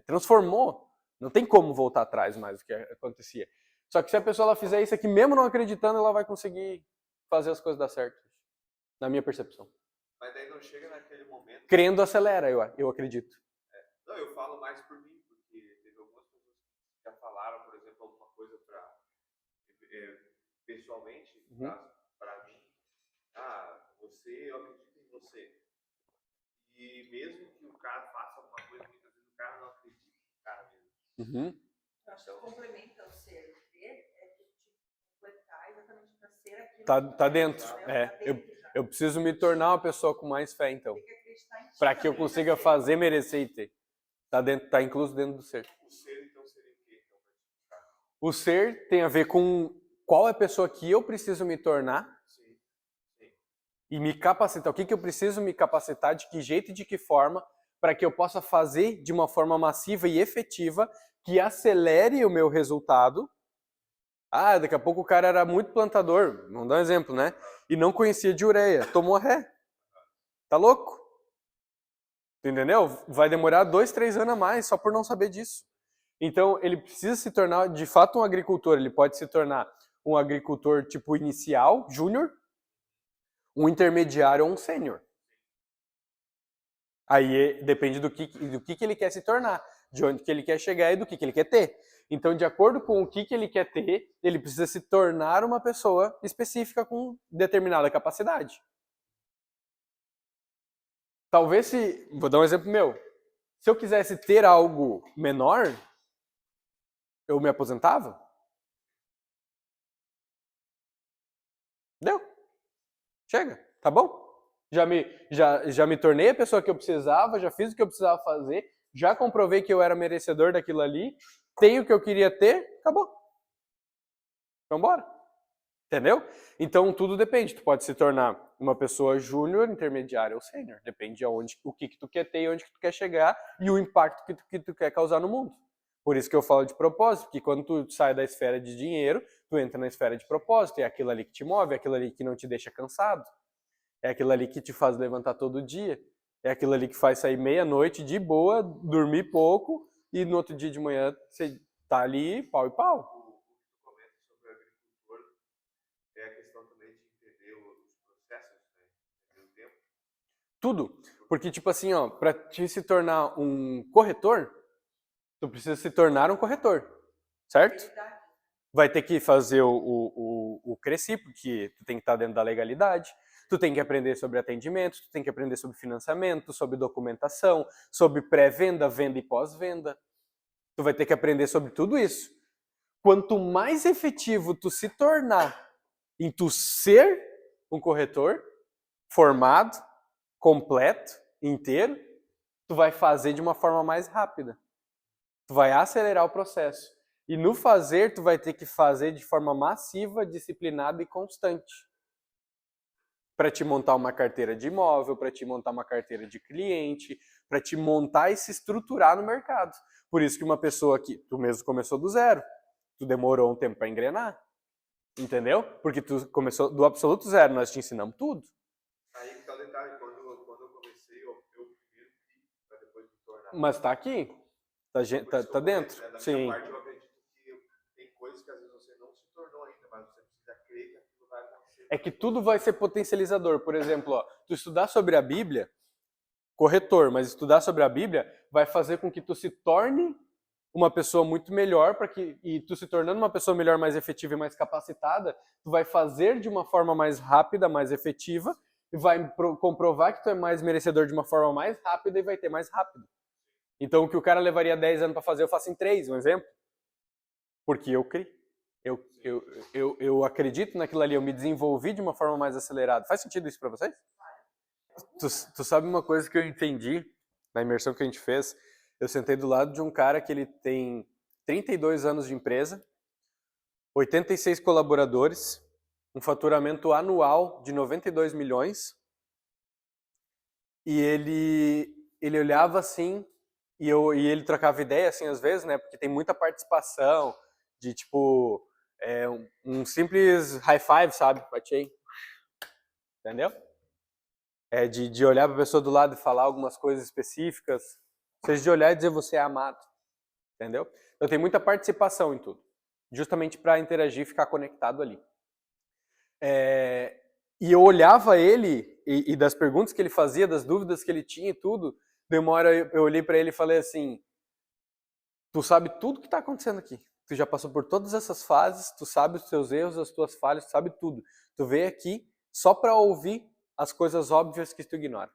transformou. Não tem como voltar atrás mais do que acontecia. Só que se a pessoa ela fizer isso aqui, mesmo não acreditando, ela vai conseguir fazer as coisas dar certo. Na minha percepção. Mas daí não chega naquele momento. Crendo acelera, eu acredito. Não, eu falo mais por mim, porque teve algumas pessoas que já falaram, por exemplo, alguma coisa pessoalmente, para mim. Eu acredito em você. E mesmo que o cara faça alguma coisa, muitas vezes o cara não acredita no cara mesmo. Uhum. Eu acho que complementa o ser é que completar exatamente para ser aquilo. Tá dentro. Eu preciso me tornar uma pessoa com mais fé, então. Para que eu consiga fazer, merecer e ter. Tá incluso dentro do ser. O ser, então, seria o quê? O ser tem a ver com qual é a pessoa que eu preciso me tornar. Sim. E me capacitar. O que eu preciso me capacitar, de que jeito e de que forma, para que eu possa fazer de uma forma massiva e efetiva, que acelere o meu resultado. Daqui a pouco o cara era muito plantador, vamos dar um exemplo, né? E não conhecia de ureia, tomou ré. Tá louco? Tu entendeu? Vai demorar 2, 3 anos a mais só por não saber disso. Então, ele precisa se tornar, de fato, um agricultor. Ele pode se tornar um agricultor tipo inicial, júnior, um intermediário ou um sênior. Aí depende do que ele quer se tornar, de onde que ele quer chegar e do que ele quer ter. Então, de acordo com o que ele quer ter, ele precisa se tornar uma pessoa específica com determinada capacidade. Talvez se... Vou dar um exemplo meu. Se eu quisesse ter algo menor, eu me aposentava? Deu. Chega. Tá bom? Já me tornei a pessoa que eu precisava, já fiz o que eu precisava fazer, já comprovei que eu era merecedor daquilo ali, tenho o que eu queria ter, acabou. Vambora. Entendeu? Então tudo depende. Tu pode se tornar uma pessoa júnior, intermediária ou sênior. Depende de onde, o que tu quer ter e onde que tu quer chegar e o impacto que tu quer causar no mundo. Por isso que eu falo de propósito, porque quando tu sai da esfera de dinheiro, tu entra na esfera de propósito. É aquilo ali que te move, é aquilo ali que não te deixa cansado. É aquilo ali que te faz levantar todo dia. É aquilo ali que faz sair meia-noite de boa, dormir pouco e no outro dia de manhã você tá ali pau e pau. O que tu comenta sobre o agricultor é a questão também de entender os processos, né? Entender o tempo. Tudo. Porque, tipo assim, ó, pra te se tornar um corretor, tu precisa se tornar um corretor. Certo? Verdade. Vai ter que fazer o Cresci, porque tu tem que estar dentro da legalidade. Tu tem que aprender sobre atendimento, tu tem que aprender sobre financiamento, sobre documentação, sobre pré-venda, venda e pós-venda. Tu vai ter que aprender sobre tudo isso. Quanto mais efetivo tu se tornar em tu ser um corretor formado, completo, inteiro, tu vai fazer de uma forma mais rápida. Tu vai acelerar o processo. E no fazer, tu vai ter que fazer de forma massiva, disciplinada e constante. Para te montar uma carteira de imóvel, para te montar uma carteira de cliente, para te montar e se estruturar no mercado. Por isso que uma pessoa que tu mesmo começou do zero, tu demorou um tempo para engrenar, entendeu? Porque tu começou do absoluto zero, nós te ensinamos tudo. Aí que tá o detalhe, quando eu comecei, eu primeiro vi para depois me tornar. Mas tá aqui, tá dentro. Da minha Sim. parte, eu acredito que tem coisas que às vezes você não se tornou ainda, mas você precisa crer que aquilo vai acontecer. É que tudo vai ser potencializador. Por exemplo, ó, tu estudar sobre a Bíblia, corretor, mas estudar sobre a Bíblia vai fazer com que tu se torne uma pessoa muito melhor, e tu se tornando uma pessoa melhor, mais efetiva e mais capacitada, tu vai fazer de uma forma mais rápida, mais efetiva, e vai comprovar que tu é mais merecedor de uma forma mais rápida e vai ter mais rápido. Então, o que o cara levaria 10 anos para fazer, eu faço em 3, um exemplo. Porque eu criei. Eu acredito naquilo ali, eu me desenvolvi de uma forma mais acelerada. Faz sentido isso para vocês? Tu sabe uma coisa que eu entendi na imersão que a gente fez? Eu sentei do lado de um cara que ele tem 32 anos de empresa, 86 colaboradores, um faturamento anual de 92 milhões, e ele olhava assim, e ele trocava ideia assim às vezes, né? Porque tem muita participação de tipo um simples high five, sabe? Bate aí. Entendeu? De olhar para a pessoa do lado e falar algumas coisas específicas, seja de olhar e dizer você é amado, entendeu? Então tem muita participação em tudo, justamente para interagir e ficar conectado ali. E eu olhava ele e das perguntas que ele fazia, das dúvidas que ele tinha e tudo, de uma hora eu olhei para ele e falei assim, tu sabe tudo que está acontecendo aqui, tu já passou por todas essas fases, tu sabe os teus erros, as tuas falhas, tu sabe tudo. Tu veio aqui só para ouvir as coisas óbvias que tu ignora.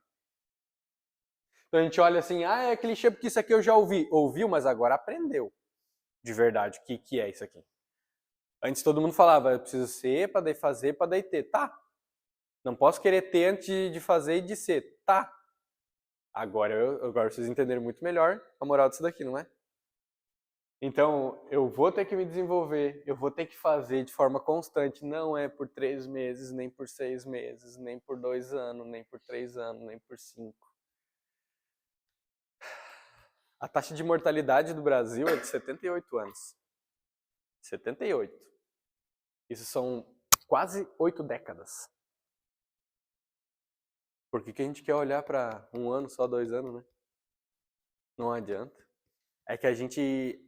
Então a gente olha assim, é clichê porque isso aqui eu já ouvi. Ouviu, mas agora aprendeu de verdade o que é isso aqui. Antes todo mundo falava, eu preciso ser para daí fazer, para daí ter. Tá. Não posso querer ter antes de fazer e de ser. Tá. Agora vocês entenderam muito melhor a moral disso daqui, não é? Então, eu vou ter que me desenvolver, eu vou ter que fazer de forma constante, não é por 3 meses, nem por 6 meses, nem por 2 anos, nem por 3 anos, nem por 5. A taxa de mortalidade do Brasil é de 78 anos. 78. Isso são quase 8 décadas. Por que a gente quer olhar para 1 ano, só 2 anos, né? Não adianta. É que a gente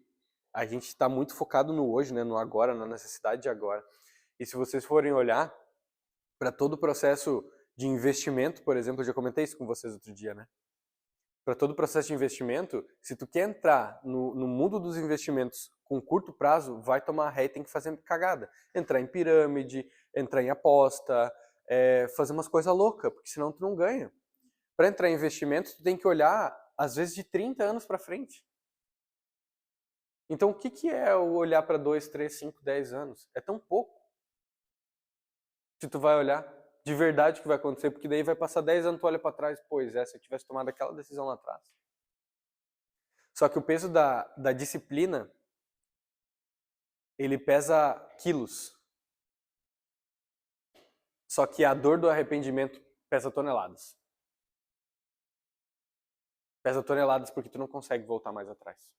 A gente está muito focado no hoje, né, no agora, na necessidade de agora. E se vocês forem olhar para todo o processo de investimento, por exemplo, eu já comentei isso com vocês outro dia, né? Para todo o processo de investimento, se tu quer entrar no mundo dos investimentos com curto prazo, vai tomar ré e tem que fazer cagada. Entrar em pirâmide, entrar em aposta, fazer umas coisas loucas, porque senão tu não ganha. Para entrar em investimento, tu tem que olhar, às vezes, de 30 anos para frente. Então, o que é o olhar para 2, 3, 5, 10 anos? É tão pouco. Se tu vai olhar de verdade o que vai acontecer, porque daí vai passar 10 anos, tu olha para trás, pois é, se eu tivesse tomado aquela decisão lá atrás. Só que o peso da disciplina, ele pesa quilos. Só que a dor do arrependimento pesa toneladas. Pesa toneladas porque tu não consegue voltar mais atrás.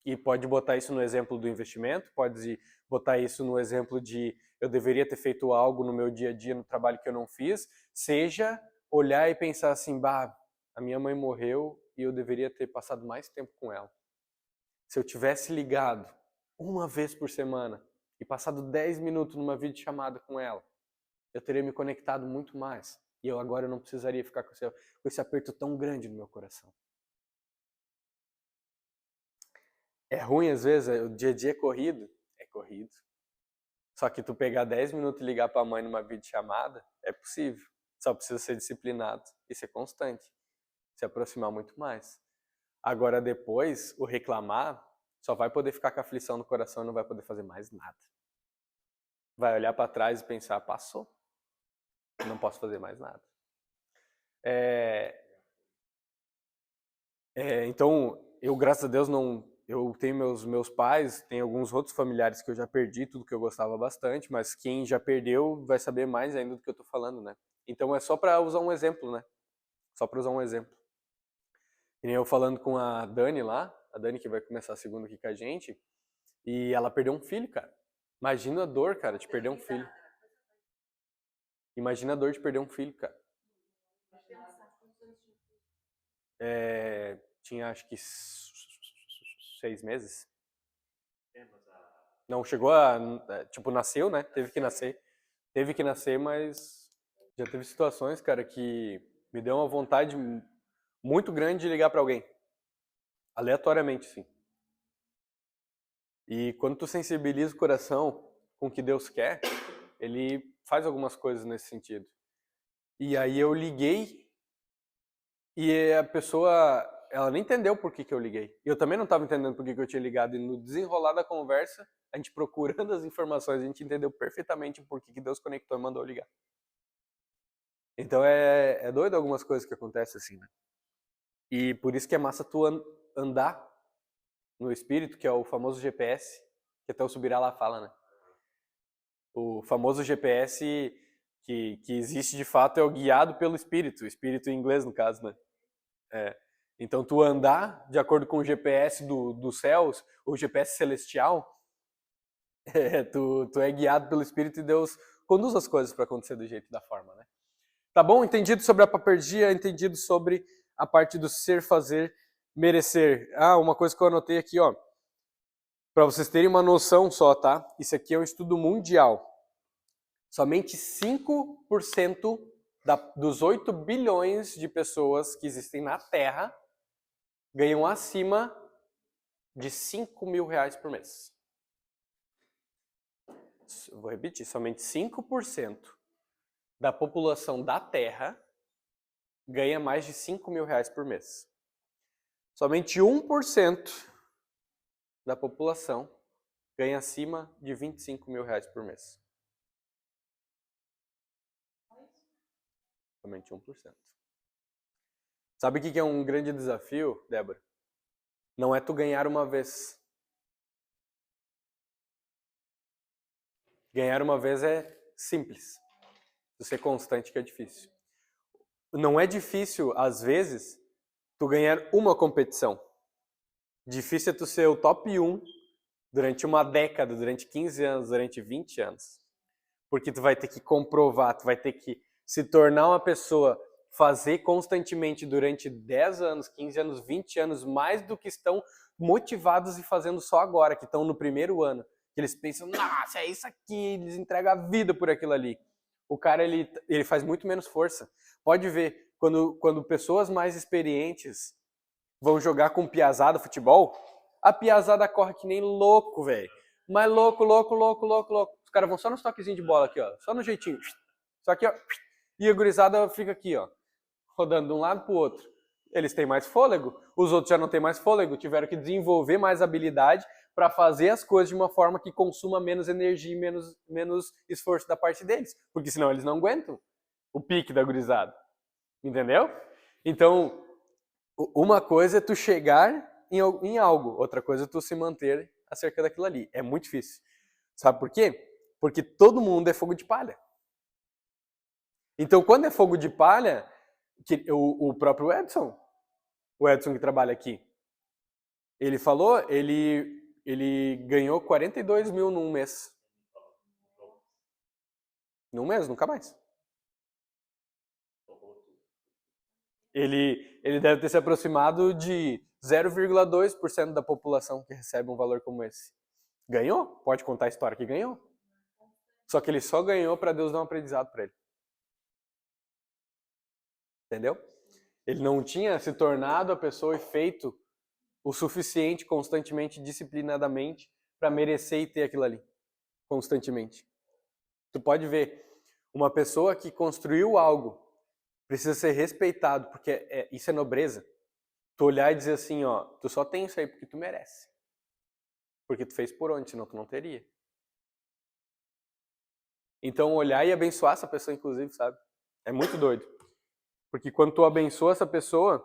E pode botar isso no exemplo do investimento, pode botar isso no exemplo de eu deveria ter feito algo no meu dia a dia, no trabalho que eu não fiz, seja olhar e pensar assim, bah, a minha mãe morreu e eu deveria ter passado mais tempo com ela. Se eu tivesse ligado uma vez por semana e passado 10 minutos numa videochamada com ela, eu teria me conectado muito mais. E agora eu não precisaria ficar com esse aperto tão grande no meu coração. É ruim às vezes, o dia a dia é corrido. É corrido. Só que tu pegar 10 minutos e ligar pra mãe numa videochamada, é possível. Só precisa ser disciplinado e ser constante. Se aproximar muito mais. Agora depois, o reclamar, só vai poder ficar com a aflição no coração e não vai poder fazer mais nada. Vai olhar pra trás e pensar, passou. Não posso fazer mais nada. Então, eu, graças a Deus, não... Eu tenho meus pais, tem alguns outros familiares que eu já perdi, tudo que eu gostava bastante, mas quem já perdeu vai saber mais ainda do que eu tô falando, né? Então é só para usar um exemplo, né? Só para usar um exemplo. E nem eu falando com a Dani lá, a Dani que vai começar a segunda aqui com a gente, e ela perdeu um filho, cara. Imagina a dor, cara, de perder um filho. Imagina a dor de perder um filho, cara. Tinha acho que 6 meses. Não, chegou a... Tipo, nasceu, né? Teve que nascer, mas já teve situações, cara, que me deu uma vontade muito grande de ligar pra alguém. Aleatoriamente, sim. E quando tu sensibiliza o coração com o que Deus quer, Ele faz algumas coisas nesse sentido. E aí eu liguei e a pessoa, ela nem entendeu por que eu liguei. Eu também não estava entendendo por que eu tinha ligado. E no desenrolar da conversa, a gente procurando as informações, a gente entendeu perfeitamente por que Deus conectou e mandou eu ligar. Então é doido algumas coisas que acontecem assim, né? E por isso que é massa tu andar no Espírito, que é o famoso GPS, que até o Subirá lá fala, né? O famoso GPS que existe de fato é o guiado pelo Espírito, o Espírito em inglês no caso, né? Então tu andar de acordo com o GPS dos céus, o GPS celestial, tu é guiado pelo Espírito e Deus conduz as coisas para acontecer do jeito e da forma, né? Tá bom? Entendido sobre a paperdia, entendido sobre a parte do ser, fazer, merecer. Uma coisa que eu anotei aqui, ó. Para vocês terem uma noção só, tá? Isso aqui é um estudo mundial. Somente 5% dos 8 bilhões de pessoas que existem na Terra ganham acima de 5 mil reais por mês. Vou repetir, somente 5% da população da Terra ganha mais de 5 mil reais por mês. Somente 1% da população ganha acima de 25 mil reais por mês. Somente 1%. Sabe o que é um grande desafio, Débora? Não é tu ganhar uma vez. Ganhar uma vez é simples. Tu ser constante que é difícil. Não é difícil, às vezes, tu ganhar uma competição. Difícil é tu ser o top 1 durante uma década, durante 15 anos, durante 20 anos. Porque tu vai ter que comprovar, tu vai ter que se tornar uma pessoa, fazer constantemente durante 10 anos, 15 anos, 20 anos, mais do que estão motivados e fazendo só agora, que estão no primeiro ano. Que eles pensam, nossa, é isso aqui, eles entregam a vida por aquilo ali. O cara, ele faz muito menos força. Pode ver, quando pessoas mais experientes vão jogar com piazada futebol, a piazada corre que nem louco, velho. Mas louco. Os caras vão só nos toquezinhos de bola aqui, ó. Só no jeitinho. Só aqui, ó. E a gurizada fica aqui, ó. Rodando de um lado pro outro. Eles têm mais fôlego. Os outros já não têm mais fôlego. Tiveram que desenvolver mais habilidade para fazer as coisas de uma forma que consuma menos energia e menos esforço da parte deles. Porque senão eles não aguentam o pique da gurizada. Entendeu? Então, uma coisa é tu chegar em algo, outra coisa é tu se manter acerca daquilo ali. É muito difícil. Sabe por quê? Porque todo mundo é fogo de palha. Então, quando é fogo de palha, o próprio Edson, o Edson que trabalha aqui, ele falou, ele ganhou 42 mil num mês. Num mês, nunca mais. Ele deve ter se aproximado de 0,2% da população que recebe um valor como esse. Ganhou? Pode contar a história que ganhou. Só que ele só ganhou para Deus dar um aprendizado para ele. Entendeu? Ele não tinha se tornado a pessoa e feito o suficiente constantemente, disciplinadamente, para merecer e ter aquilo ali. Constantemente. Tu pode ver, uma pessoa que construiu algo precisa ser respeitado, porque isso é nobreza. Tu olhar e dizer assim, ó, tu só tem isso aí porque tu merece. Porque tu fez por onde, senão tu não teria. Então olhar e abençoar essa pessoa, inclusive, sabe? É muito doido. Porque quando tu abençoa essa pessoa,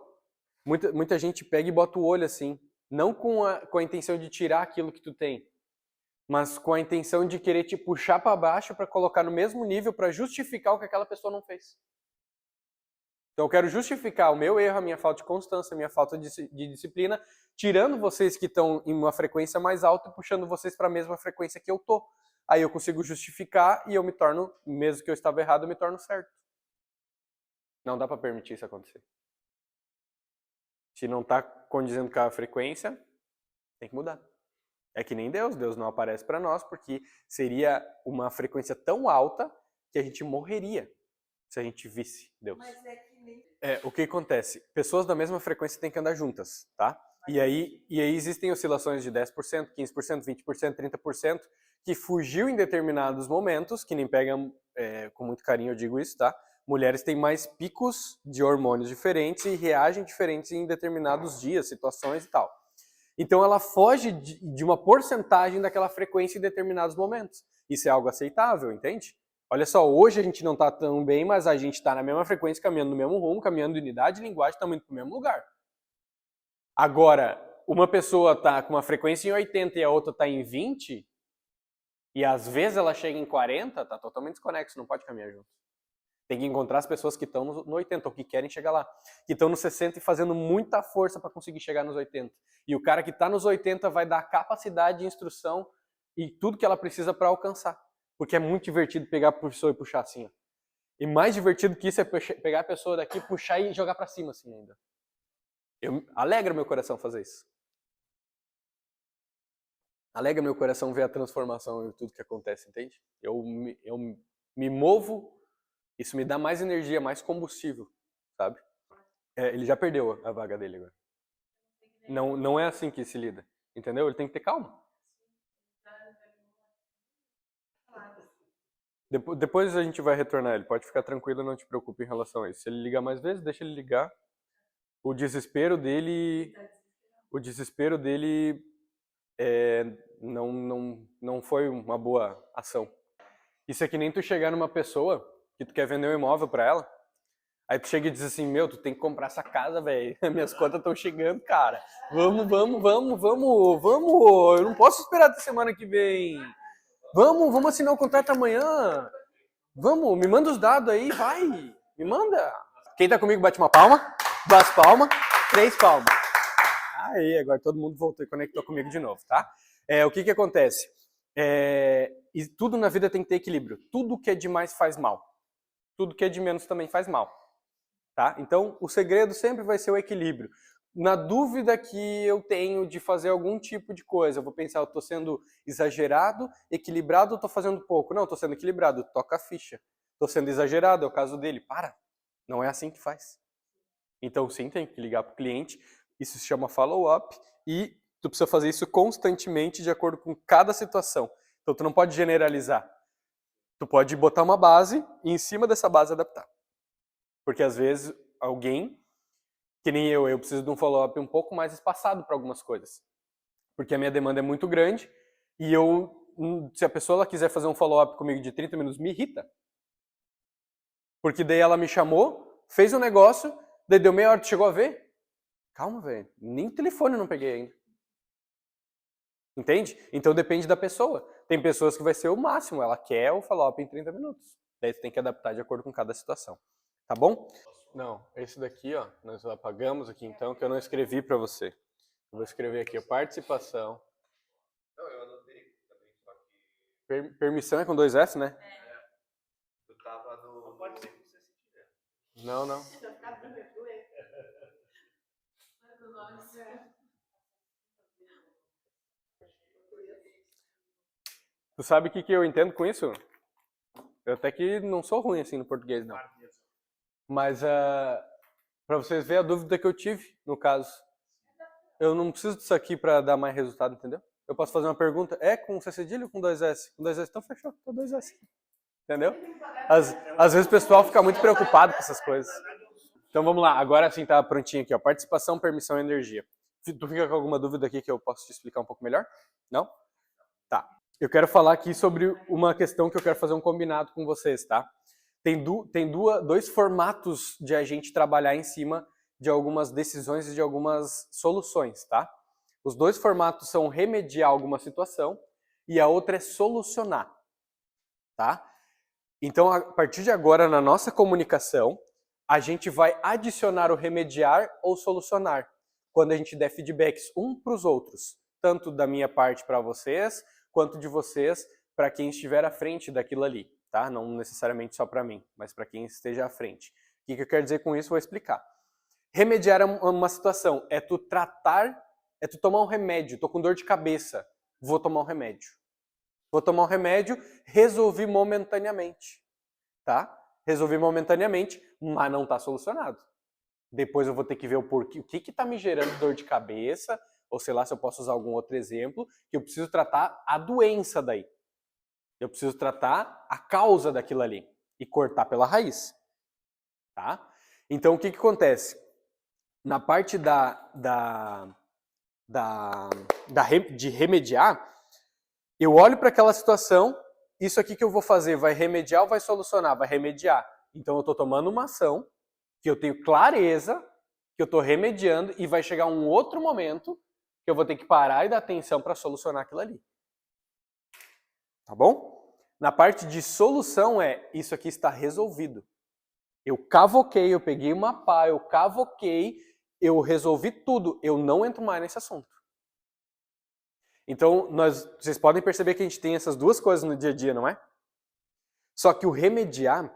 muita gente pega e bota o olho assim. Não com a intenção de tirar aquilo que tu tem, mas com a intenção de querer te puxar para baixo para colocar no mesmo nível para justificar o que aquela pessoa não fez. Então eu quero justificar o meu erro, a minha falta de constância, a minha falta de disciplina, tirando vocês que estão em uma frequência mais alta e puxando vocês para a mesma frequência que eu tô. Aí eu consigo justificar e eu me torno, mesmo que eu estava errado, eu me torno certo. Não dá para permitir isso acontecer. Se não está condizendo com a frequência, tem que mudar. É que nem Deus. Deus não aparece para nós porque seria uma frequência tão alta que a gente morreria se a gente visse Deus. Mas é que nem... O que acontece? Pessoas da mesma frequência têm que andar juntas, tá? E aí existem oscilações de 10%, 15%, 20%, 30%, que fugiu em determinados momentos, que nem pegam, com muito carinho eu digo isso, tá? Mulheres têm mais picos de hormônios diferentes e reagem diferentes em determinados dias, situações e tal. Então ela foge de uma porcentagem daquela frequência em determinados momentos. Isso é algo aceitável, entende? Olha só, hoje a gente não está tão bem, mas a gente está na mesma frequência, caminhando no mesmo rumo, caminhando de unidade, linguagem, estamos indo para o mesmo lugar. Agora, uma pessoa está com uma frequência em 80 e a outra está em 20, e às vezes ela chega em 40, está totalmente desconexo, não pode caminhar junto. Tem que encontrar as pessoas que estão no 80, ou que querem chegar lá. Que estão no 60 e fazendo muita força para conseguir chegar nos 80. E o cara que está nos 80 vai dar capacidade de instrução e tudo que ela precisa para alcançar. Porque é muito divertido pegar a pessoa e puxar assim. Ó. E mais divertido que isso é pegar a pessoa daqui, puxar e jogar para cima assim ainda. Alegra meu coração fazer isso. Alegra meu coração ver a transformação e tudo que acontece, entende? Eu me movo. Isso me dá mais energia, mais combustível, sabe? Ele já perdeu a vaga dele agora. Não é assim que se lida, entendeu? Ele tem que ter calma. Depois a gente vai retornar ele. Pode ficar tranquilo, não te preocupe em relação a isso. Se ele ligar mais vezes, deixa ele ligar. O desespero dele não foi uma boa ação. Isso é que nem tu chegar numa pessoa que tu quer vender um imóvel pra ela, aí tu chega e diz assim, tu tem que comprar essa casa, velho, minhas contas estão chegando, cara, vamos, eu não posso esperar até semana que vem, vamos assinar o contrato amanhã, vamos, me manda os dados aí, vai, me manda. Quem tá comigo bate uma palma, 2 palmas, 3 palmas. Aí, agora todo mundo voltou e conectou comigo de novo, tá? O que acontece? E tudo na vida tem que ter equilíbrio, tudo que é demais faz mal. Tudo que é de menos também faz mal, tá? Então, o segredo sempre vai ser o equilíbrio. na dúvida que eu tenho de fazer algum tipo de coisa, eu vou pensar, eu estou sendo exagerado, equilibrado ou estou fazendo pouco? Não, estou sendo equilibrado, toca a ficha. Estou sendo exagerado, é o caso dele. Para, não é assim que faz. Então sim, tem que ligar para o cliente, isso se chama follow-up e tu precisa fazer isso constantemente de acordo com cada situação. Então tu não pode generalizar. Tu pode botar uma base e em cima dessa base adaptar. Porque às vezes alguém, que nem eu preciso de um follow-up um pouco mais espaçado para algumas coisas. Porque a minha demanda é muito grande e se a pessoa ela quiser fazer um follow-up comigo de 30 minutos, me irrita. Porque daí ela me chamou, fez um negócio, daí deu meia hora, tu chegou a ver? Calma, velho, nem o telefone eu não peguei ainda. Entende? Então depende da pessoa. Tem pessoas que vai ser o máximo, ela quer o follow-up em 30 minutos. Daí tu tem que adaptar de acordo com cada situação. Tá bom? Não, esse daqui, ó, nós apagamos aqui então, que eu não escrevi para você. Eu vou escrever aqui, ó, participação. Não, eu anotei também, só que... Permissão é com 2 S, né? Eu tava no... Não pode ser com C cedilha. Não, não. Tu sabe o que eu entendo com isso? Eu até que não sou ruim assim no português, não. Mas para vocês verem a dúvida que eu tive, no caso. Eu não preciso disso aqui para dar mais resultado, entendeu? Eu posso fazer uma pergunta, é com C cedilha ou com 2 S? Com 2 S, então fechou, com 2 S. Entendeu? Às vezes o pessoal fica muito preocupado com essas coisas. Então vamos lá, agora sim tá prontinho aqui, ó. Participação, permissão e energia. Tu fica com alguma dúvida aqui que eu posso te explicar um pouco melhor? Não? Tá. Eu quero falar aqui sobre uma questão que eu quero fazer um combinado com vocês, tá? Tem dois formatos de a gente trabalhar em cima de algumas decisões e de algumas soluções, tá? Os dois formatos são remediar alguma situação e a outra é solucionar, tá? Então, a partir de agora, na nossa comunicação, a gente vai adicionar o remediar ou solucionar quando a gente der feedbacks um para os outros, tanto da minha parte para vocês, quanto de vocês para quem estiver à frente daquilo ali, tá? Não necessariamente só para mim, mas para quem esteja à frente. O que eu quero dizer com isso, vou explicar. Remediar uma situação é tu tratar, é tu tomar um remédio. Tô com dor de cabeça, vou tomar um remédio. Vou tomar um remédio, resolvi momentaneamente, tá? Resolvi momentaneamente, mas não está solucionado. Depois eu vou ter que ver o porquê, o que está me gerando dor de cabeça, ou sei lá se eu posso usar algum outro exemplo, que eu preciso tratar a doença daí. Eu preciso tratar a causa daquilo ali e cortar pela raiz, tá? Então o que acontece? Na parte de remediar, eu olho para aquela situação, isso aqui que eu vou fazer vai remediar ou vai solucionar? Vai remediar. Então eu estou tomando uma ação que eu tenho clareza que eu estou remediando e vai chegar um outro momento que eu vou ter que parar e dar atenção para solucionar aquilo ali. Tá bom? Na parte de solução isso aqui está resolvido. Eu cavoquei, eu peguei uma pá, eu cavoquei, eu resolvi tudo, eu não entro mais nesse assunto. Então, vocês podem perceber que a gente tem essas duas coisas no dia a dia, não é? Só que o remediar,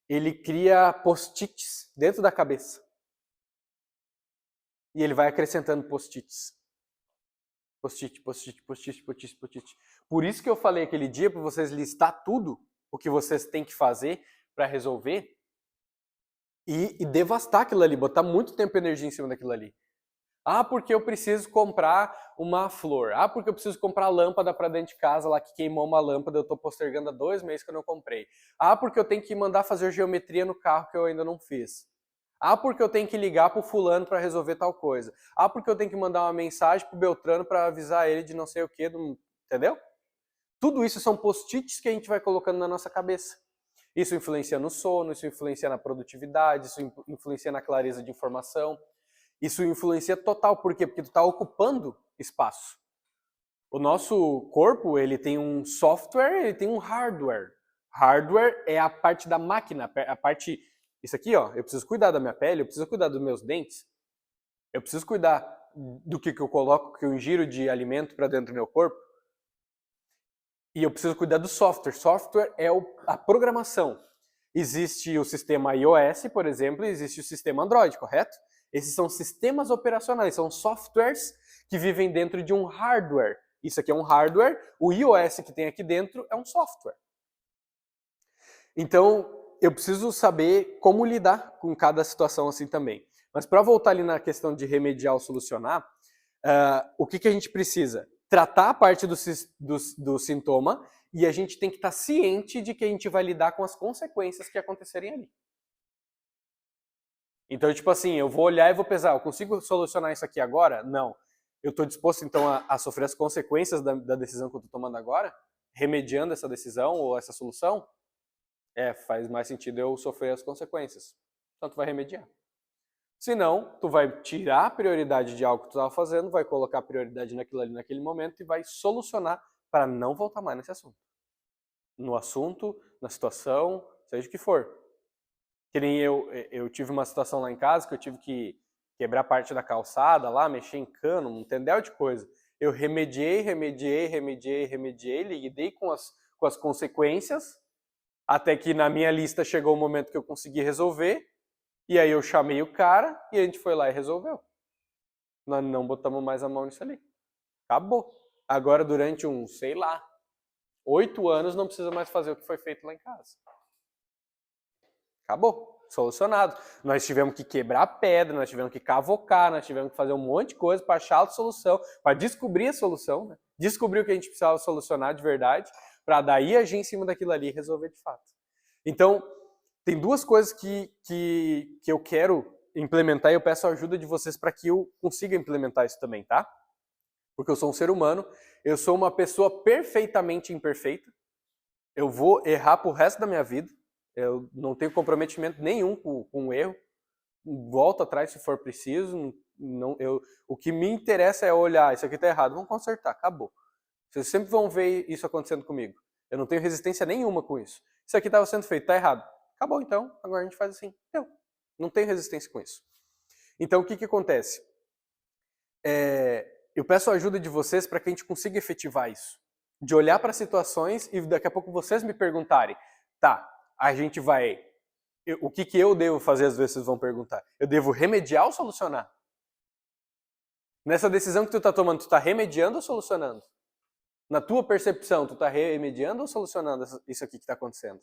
ele cria post-its dentro da cabeça. E ele vai acrescentando post-its. Post-it, post-it, post-it, post-it, post-it. Por isso que eu falei aquele dia para vocês listar tudo o que vocês têm que fazer para resolver e devastar aquilo ali, botar muito tempo e energia em cima daquilo ali. Ah, porque eu preciso comprar uma flor. Ah, porque eu preciso comprar lâmpada para dentro de casa lá que queimou uma lâmpada, eu estou postergando há 2 meses que eu não comprei. Ah, porque eu tenho que mandar fazer geometria no carro que eu ainda não fiz. Ah, porque eu tenho que ligar pro fulano para resolver tal coisa. Ah, porque eu tenho que mandar uma mensagem pro Beltrano para avisar ele de não sei o que, entendeu? Tudo isso são post-its que a gente vai colocando na nossa cabeça. Isso influencia no sono, isso influencia na produtividade, isso influencia na clareza de informação. Isso influencia total, por quê? Porque tu está ocupando espaço. O nosso corpo, ele tem um software, ele tem um hardware. Hardware é a parte da máquina, a parte... Isso aqui, ó, eu preciso cuidar da minha pele, eu preciso cuidar dos meus dentes, eu preciso cuidar do que eu coloco, que eu ingiro de alimento para dentro do meu corpo. E eu preciso cuidar do software. Software é a programação. Existe o sistema iOS, por exemplo, e existe o sistema Android, correto? Esses são sistemas operacionais, são softwares que vivem dentro de um hardware. Isso aqui é um hardware, o iOS que tem aqui dentro é um software. Então, eu preciso saber como lidar com cada situação assim também. Mas para voltar ali na questão de remediar ou solucionar, o que a gente precisa? Tratar a parte do sintoma e a gente tem que estar ciente de que a gente vai lidar com as consequências que acontecerem ali. Então, tipo assim, eu vou olhar e vou pesar, eu consigo solucionar isso aqui agora? Não. Eu estou disposto, então, a sofrer as consequências da decisão que eu estou tomando agora? Remediando essa decisão ou essa solução? Faz mais sentido eu sofrer as consequências. Então, tu vai remediar. Se não, tu vai tirar a prioridade de algo que tu estava fazendo, vai colocar a prioridade naquilo ali naquele momento e vai solucionar para não voltar mais nesse assunto. No assunto, na situação, seja o que for. Que nem eu tive uma situação lá em casa que eu tive que quebrar parte da calçada lá, mexer em cano, um tendel de coisa. Eu remediei, lidei com as consequências, até que na minha lista chegou o momento que eu consegui resolver, e aí eu chamei o cara e a gente foi lá e resolveu. Nós não botamos mais a mão nisso ali. Acabou. Agora durante 8 anos não precisa mais fazer o que foi feito lá em casa. Acabou. Solucionado. Nós tivemos que quebrar pedra, nós tivemos que cavocar, nós tivemos que fazer um monte de coisa para achar a solução, para descobrir a solução, né? Descobrir o que a gente precisava solucionar de verdade, para daí agir em cima daquilo ali e resolver de fato. Então, tem duas coisas que eu quero implementar e eu peço a ajuda de vocês para que eu consiga implementar isso também, tá? Porque eu sou um ser humano, eu sou uma pessoa perfeitamente imperfeita, eu vou errar pro resto da minha vida, eu não tenho comprometimento nenhum com o erro, volto atrás se for preciso, o que me interessa é olhar, isso aqui tá errado, vamos consertar, acabou. Vocês sempre vão ver isso acontecendo comigo. Eu não tenho resistência nenhuma com isso. Isso aqui estava sendo feito, tá errado. Acabou então, agora a gente faz assim. Não tenho resistência com isso. Então o que acontece? Eu peço a ajuda de vocês para que a gente consiga efetivar isso. De olhar para situações e daqui a pouco vocês me perguntarem, tá, a gente vai... O que eu devo fazer, às vezes vocês vão perguntar. Eu devo remediar ou solucionar? Nessa decisão que tu está tomando, tu está remediando ou solucionando? Na tua percepção, tu está remediando ou solucionando isso aqui que está acontecendo?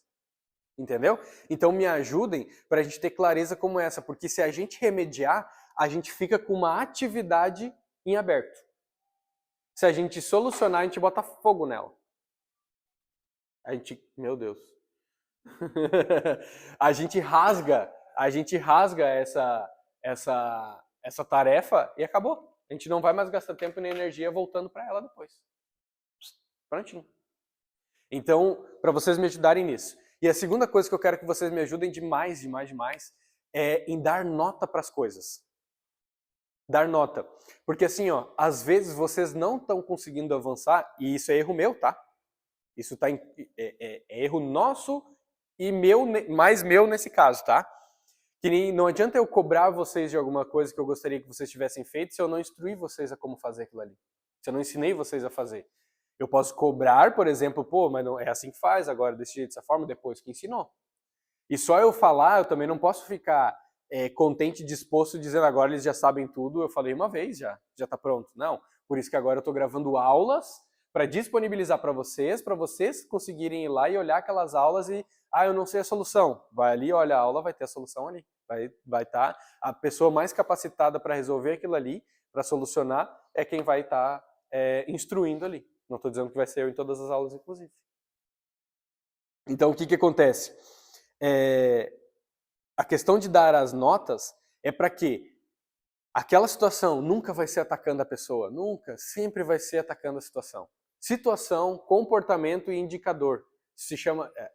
Entendeu? Então me ajudem para a gente ter clareza como essa, porque se a gente remediar, a gente fica com uma atividade em aberto. Se a gente solucionar, a gente bota fogo nela. Meu Deus. a gente rasga essa tarefa e acabou. A gente não vai mais gastar tempo nem energia voltando para ela depois. Prontinho. Então, para vocês me ajudarem nisso. E a segunda coisa que eu quero que vocês me ajudem demais, é em dar nota para as coisas. Dar nota. Porque assim, às vezes vocês não estão conseguindo avançar, e isso é erro meu, tá? Isso é erro nosso e mais meu nesse caso, tá? Que não adianta eu cobrar vocês de alguma coisa que eu gostaria que vocês tivessem feito se eu não instruir vocês a como fazer aquilo ali. Se eu não ensinei vocês a fazer. Eu posso cobrar, por exemplo, mas não é assim que faz agora, desse jeito, dessa forma, depois que ensinou. E só eu falar, eu também não posso ficar contente, disposto, dizendo agora eles já sabem tudo, eu falei uma vez já tá pronto. Não, por isso que agora eu estou gravando aulas para disponibilizar para vocês conseguirem ir lá e olhar aquelas aulas e, eu não sei a solução. Vai ali, olha a aula, vai ter a solução ali. Vai estar a pessoa mais capacitada para resolver aquilo ali, para solucionar, é quem vai estar instruindo ali. Não estou dizendo que vai ser eu em todas as aulas, inclusive. Então, o que acontece? A questão de dar as notas é para que aquela situação nunca vai ser atacando a pessoa, nunca, sempre vai ser atacando a situação. Situação, comportamento e indicador.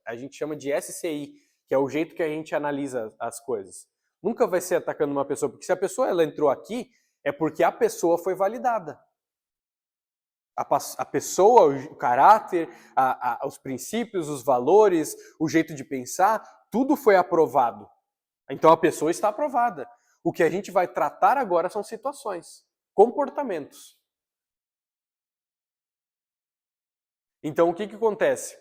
A gente chama de SCI, que é o jeito que a gente analisa as coisas. Nunca vai ser atacando uma pessoa, porque se a pessoa ela entrou aqui, é porque a pessoa foi validada. A pessoa, o caráter, os princípios, os valores, o jeito de pensar, tudo foi aprovado. Então a pessoa está aprovada. O que a gente vai tratar agora são situações, comportamentos. Então o que acontece?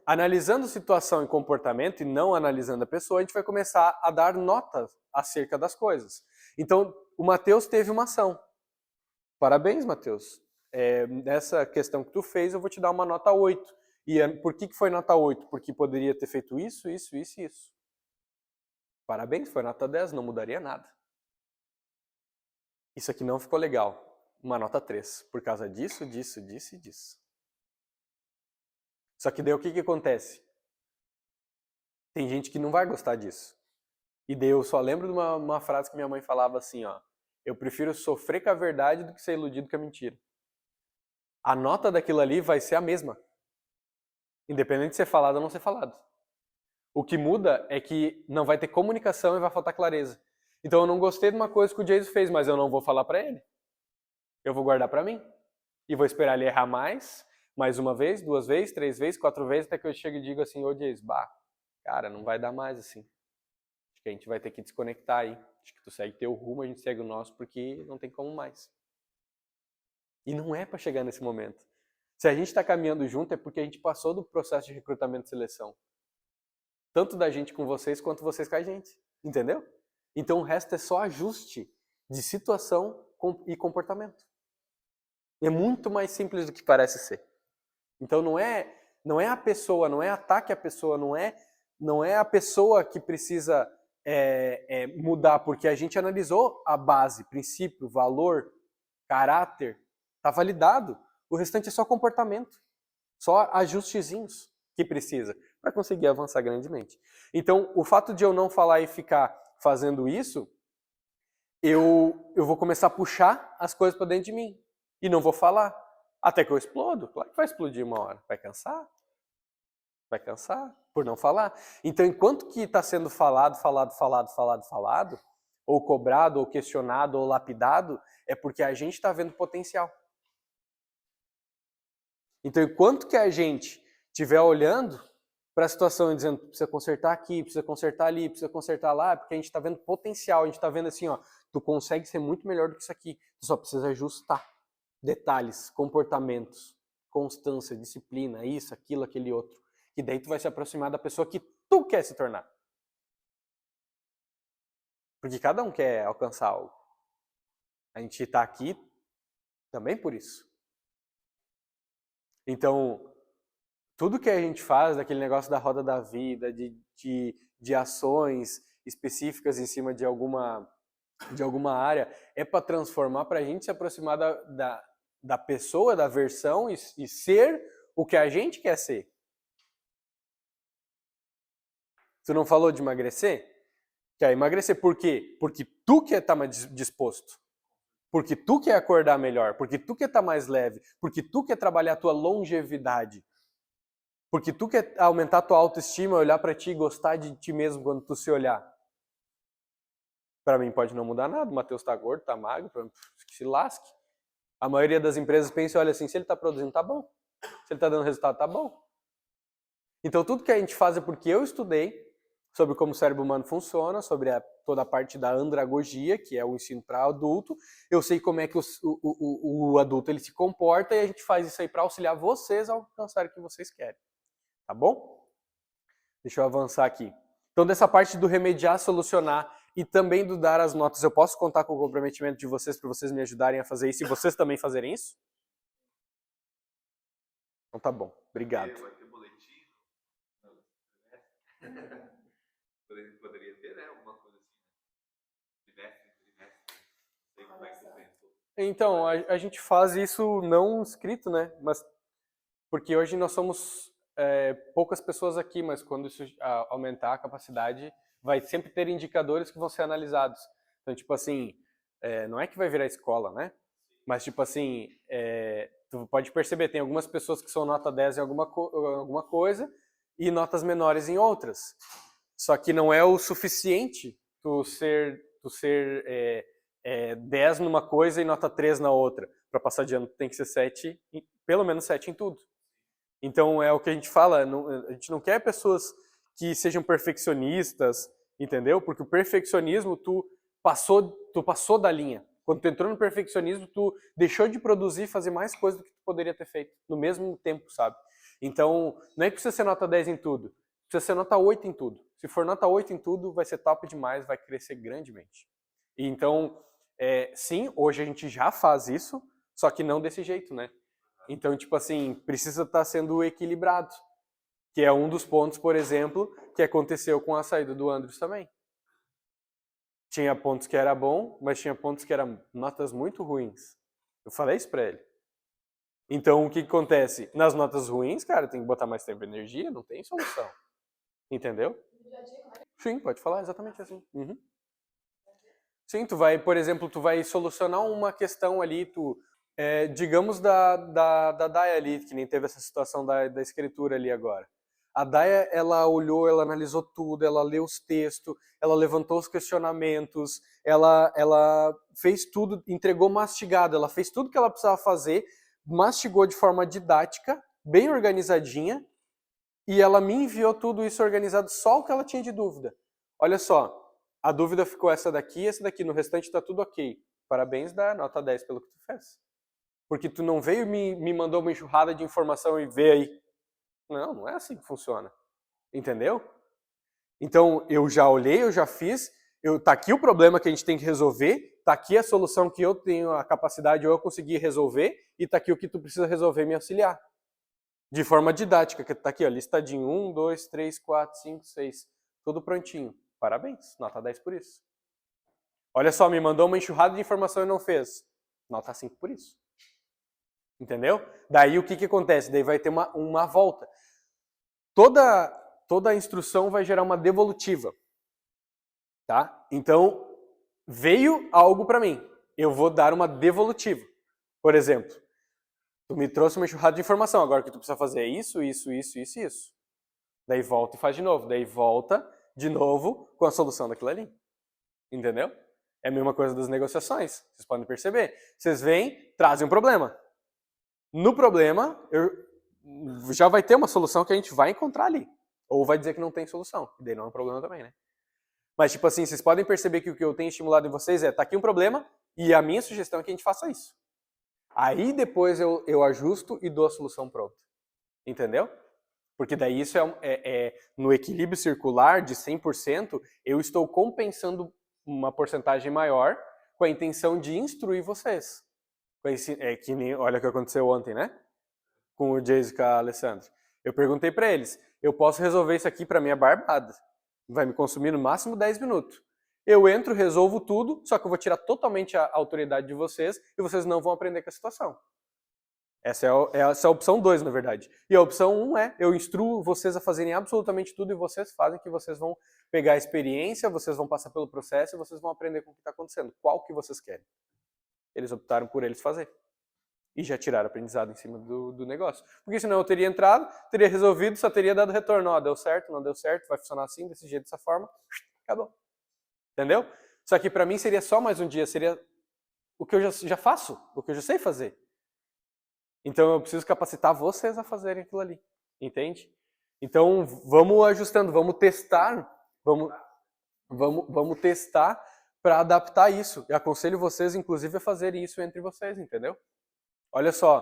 Analisando situação e comportamento e não analisando a pessoa, a gente vai começar a dar notas acerca das coisas. Então, o Matheus teve uma ação. Parabéns, Matheus. Nessa questão que tu fez, eu vou te dar uma nota 8. E por que foi nota 8? Porque poderia ter feito isso, isso, isso e isso. Parabéns, foi nota 10, não mudaria nada. Isso aqui não ficou legal. Uma nota 3, por causa disso, disso, disso e disso. Só que daí o que acontece? Tem gente que não vai gostar disso. E daí eu só lembro de uma frase que minha mãe falava assim, ó. Eu prefiro sofrer com a verdade do que ser iludido com a mentira. A nota daquilo ali vai ser a mesma. Independente de ser falado ou não ser falado. O que muda é que não vai ter comunicação e vai faltar clareza. Então eu não gostei de uma coisa que o Jason fez, mas eu não vou falar pra ele. Eu vou guardar pra mim. E vou esperar ele errar mais uma vez, 2 vezes, 3 vezes, 4 vezes, até que eu chego e digo assim, ô Jason, cara, não vai dar mais assim. Acho que a gente vai ter que desconectar aí. Acho que tu segue teu rumo, a gente segue o nosso, porque não tem como mais. E não é pra chegar nesse momento. Se a gente tá caminhando junto, é porque a gente passou do processo de recrutamento e seleção. Tanto da gente com vocês, quanto vocês com a gente. Entendeu? Então o resto é só ajuste de situação e comportamento. É muito mais simples do que parece ser. Então não é a pessoa, não é ataque à pessoa, não é a pessoa que precisa mudar, porque a gente analisou a base, princípio, valor, caráter, está validado. O restante é só comportamento, só ajustezinhos que precisa para conseguir avançar grandemente. Então, o fato de eu não falar e ficar fazendo isso, eu vou começar a puxar as coisas para dentro de mim e não vou falar. Até que eu explodo. Claro que vai explodir uma hora. Vai cansar. Vai cansar por não falar. Então, enquanto que está sendo falado, ou cobrado, ou questionado, ou lapidado, é porque a gente está vendo potencial. Então, enquanto que a gente estiver olhando para a situação e dizendo precisa consertar aqui, precisa consertar ali, precisa consertar lá, é porque a gente está vendo potencial, a gente está vendo assim, ó, tu consegue ser muito melhor do que isso aqui, tu só precisa ajustar detalhes, comportamentos, constância, disciplina, isso, aquilo, aquele outro. E daí tu vai se aproximar da pessoa que tu quer se tornar. Porque cada um quer alcançar algo. A gente está aqui também por isso. Então, tudo que a gente faz, daquele negócio da roda da vida, de ações específicas em cima de alguma área, é para transformar, para a gente se aproximar da pessoa, da versão e ser o que a gente quer ser. Tu não falou de emagrecer? Quer emagrecer por quê? Porque tu quer estar mais disposto. Porque tu quer acordar melhor. Porque tu quer estar mais leve. Porque tu quer trabalhar a tua longevidade. Porque tu quer aumentar a tua autoestima, olhar para ti e gostar de ti mesmo quando tu se olhar. Para mim pode não mudar nada. O Matheus tá gordo, tá magro, que se lasque. A maioria das empresas pensa e olha assim, se ele tá produzindo, tá bom. Se ele tá dando resultado, tá bom. Então tudo que a gente faz é porque eu estudei sobre como o cérebro humano funciona, sobre toda a parte da andragogia, que é o ensino para adulto. Eu sei como é que o adulto ele se comporta e a gente faz isso aí para auxiliar vocês a alcançar o que vocês querem. Tá bom? Deixa eu avançar aqui. Então, dessa parte do remediar, solucionar e também do dar as notas, eu posso contar com o comprometimento de vocês para vocês me ajudarem a fazer isso e vocês também fazerem isso? Então tá bom. Obrigado. Vai ter boletim? Poderia ter, né? Alguma coisa assim. Trimestre. Não sei como é que você pensou. Então, a gente faz isso não escrito, né? Mas porque hoje nós somos poucas pessoas aqui, mas quando isso aumentar a capacidade, vai sempre ter indicadores que vão ser analisados. Então, tipo assim, não é que vai virar escola, né? Mas, tipo assim, tu pode perceber, tem algumas pessoas que são nota 10 em alguma coisa e notas menores em outras. Só que não é o suficiente tu ser 10 numa coisa e nota 3 na outra. Para passar de ano tem que ser 7, pelo menos 7 em tudo. Então é o que a gente fala, a gente não quer pessoas que sejam perfeccionistas, entendeu? Porque o perfeccionismo, tu passou da linha. Quando tu entrou no perfeccionismo, tu deixou de produzir e fazer mais coisas do que tu poderia ter feito, no mesmo tempo, sabe? Então, não é que precisa ser nota 10 em tudo, precisa ser nota 8 em tudo. Se for nota 8 em tudo, vai ser top demais, vai crescer grandemente. Então, sim, hoje a gente já faz isso, só que não desse jeito, né? Então, tipo assim, precisa estar sendo equilibrado. Que é um dos pontos, por exemplo, que aconteceu com a saída do Andrews também. Tinha pontos que era bom, mas tinha pontos que eram notas muito ruins. Eu falei isso pra ele. Então, o que acontece? Nas notas ruins, cara, tem que botar mais tempo e energia, não tem solução. Entendeu? Sim, pode falar exatamente assim. Uhum. Sim, tu vai, por exemplo, tu vai solucionar uma questão ali, digamos da Daya ali, que nem teve essa situação da escritura ali agora. A Daya, ela olhou, ela analisou tudo, ela leu os textos, ela levantou os questionamentos, ela fez tudo, entregou mastigado, ela fez tudo que ela precisava fazer, mastigou de forma didática, bem organizadinha, e ela me enviou tudo isso organizado, só o que ela tinha de dúvida. Olha só, a dúvida ficou essa daqui, no restante está tudo ok. Parabéns, dá nota 10 pelo que tu fez. Porque tu não veio e me mandou uma enxurrada de informação e vê aí. Não, não é assim que funciona. Entendeu? Então, eu já olhei, eu já fiz, tá aqui o problema que a gente tem que resolver, tá aqui a solução que eu tenho a capacidade ou eu consegui resolver, e tá aqui o que tu precisa resolver e me auxiliar. De forma didática, que tá aqui, ó, listadinho. 1, 2, 3, 4, 5, 6. Tudo prontinho. Parabéns, nota 10 por isso. Olha só, me mandou uma enxurrada de informação e não fez. Nota 5 por isso. Entendeu? Daí o que acontece? Daí vai ter uma volta. Toda instrução vai gerar uma devolutiva. Tá? Então, veio algo para mim. Eu vou dar uma devolutiva. Por exemplo, tu me trouxe uma enxurrada de informação. Agora o que tu precisa fazer é isso. Daí volta e faz de novo. Daí volta de novo com a solução daquilo ali. Entendeu? É a mesma coisa das negociações. Vocês podem perceber. Vocês vêm, trazem um problema. No problema, já vai ter uma solução que a gente vai encontrar ali. Ou vai dizer que não tem solução. E daí não é um problema também, né? Mas, tipo assim, vocês podem perceber que o que eu tenho estimulado em vocês tá aqui um problema e a minha sugestão é que a gente faça isso. Aí depois eu ajusto e dou a solução pronta. Entendeu? Porque daí isso no equilíbrio circular de 100%, eu estou compensando uma porcentagem maior com a intenção de instruir vocês. Que nem, olha o que aconteceu ontem, né? Com o Jason e com a Alessandra. Eu perguntei para eles, eu posso resolver isso aqui para minha barbada. Vai me consumir no máximo 10 minutos. Eu entro, resolvo tudo, só que eu vou tirar totalmente a autoridade de vocês e vocês não vão aprender com a situação. Essa é a opção 2, na verdade. E a opção 1 eu instruo vocês a fazerem absolutamente tudo e vocês fazem, que vocês vão pegar a experiência, vocês vão passar pelo processo e vocês vão aprender com o que está acontecendo. Qual que vocês querem? Eles optaram por eles fazer. E já tiraram aprendizado em cima do negócio. Porque senão eu teria entrado, teria resolvido, só teria dado retorno. Ó, deu certo, não deu certo, vai funcionar assim, desse jeito, dessa forma. Acabou. Entendeu? Só que para mim seria só mais um dia, seria o que eu já faço, o que eu já sei fazer. Então eu preciso capacitar vocês a fazerem aquilo ali. Entende? Então vamos ajustando, vamos testar, vamos testar para adaptar isso. Eu aconselho vocês, inclusive, a fazerem isso entre vocês, entendeu? Olha só,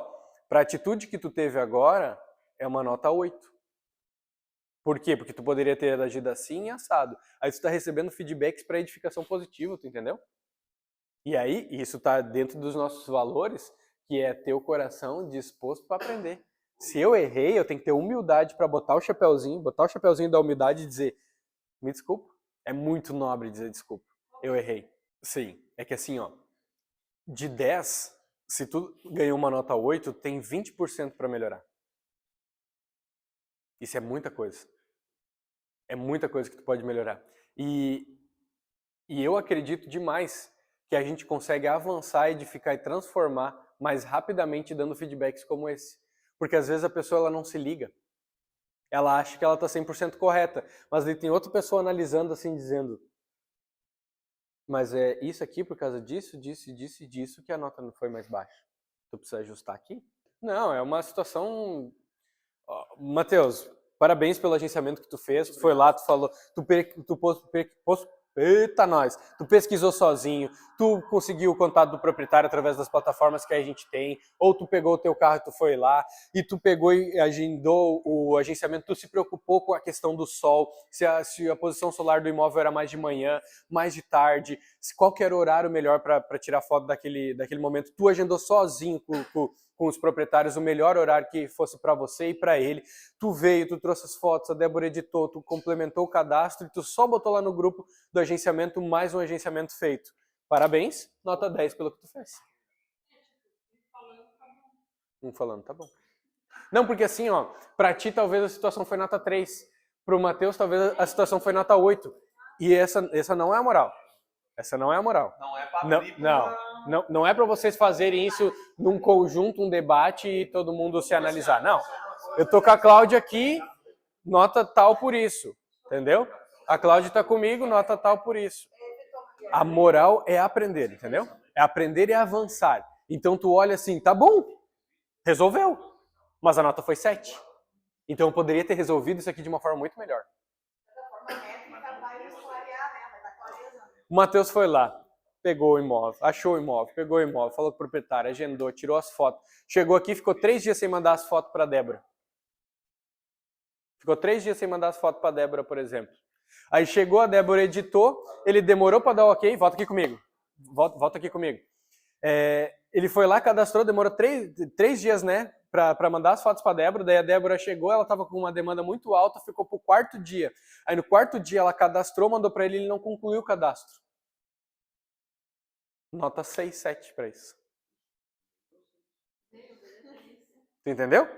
para a atitude que tu teve agora, é uma nota 8. Por quê? Porque tu poderia ter agido assim e assado. Aí tu está recebendo feedbacks para edificação positiva, tu entendeu? E aí, isso está dentro dos nossos valores, que é ter o coração disposto para aprender. Se eu errei, eu tenho que ter humildade para botar o chapeuzinho da humildade e dizer, me desculpa. É muito nobre dizer desculpa. Eu errei. Sim, é que assim, ó, de 10, se tu ganhou uma nota 8, tem 20% para melhorar. Isso é muita coisa. É muita coisa que tu pode melhorar. E eu acredito demais que a gente consegue avançar, edificar e transformar mais rapidamente dando feedbacks como esse. Porque às vezes a pessoa ela não se liga. Ela acha que ela está 100% correta. Mas ali tem outra pessoa analisando assim, dizendo, mas é isso aqui por causa disso, disso, disso e disso que a nota não foi mais baixa. Tu precisa ajustar aqui? Não, é uma situação... Matheus, parabéns pelo agenciamento que tu fez. Tu foi lá, tu falou, tu pôs Eita, nós! Tu pesquisou sozinho, tu conseguiu o contato do proprietário através das plataformas que a gente tem, ou tu pegou o teu carro e tu foi lá, e tu pegou e agendou o agenciamento, tu se preocupou com a questão do sol, se a posição solar do imóvel era mais de manhã, mais de tarde, qual que era o horário melhor para tirar foto daquele momento. Tu agendou sozinho com os proprietários o melhor horário que fosse para você e para ele. Tu veio, tu trouxe as fotos, a Débora editou, tu complementou o cadastro e tu só botou lá no grupo do agenciamento mais um agenciamento feito. Parabéns, nota 10 pelo que tu fez. Falando, tá bom. Não, porque assim, ó, pra ti talvez a situação foi nota 3. Pro Matheus talvez a situação foi nota 8. E essa não é a moral. Essa não é a moral. Não é pra não é para vocês fazerem isso num conjunto, um debate e todo mundo se analisar. Não. Eu tô com a Cláudia aqui, nota tal por isso. Entendeu? A Cláudia tá comigo, nota tal por isso. A moral é aprender, entendeu? É aprender e avançar. Então tu olha assim, tá bom, resolveu. Mas a nota foi 7. Então eu poderia ter resolvido isso aqui de uma forma muito melhor. O Matheus foi lá, pegou o imóvel, achou o imóvel, pegou o imóvel, falou com o proprietário, agendou, tirou as fotos. Chegou aqui, ficou 3 dias sem mandar as fotos para a Débora. Ficou 3 dias sem mandar as fotos para a Débora, por exemplo. Aí chegou, a Débora editou, ele demorou para dar o ok, volta aqui comigo. Volta aqui comigo. Ele foi lá, cadastrou, demorou 3 dias, né, para mandar as fotos para a Débora. Daí a Débora chegou, ela estava com uma demanda muito alta, ficou para o 4º dia. Aí no 4º dia ela cadastrou, mandou para ele não concluiu o cadastro. Nota 6, 7 para isso. Tu entendeu?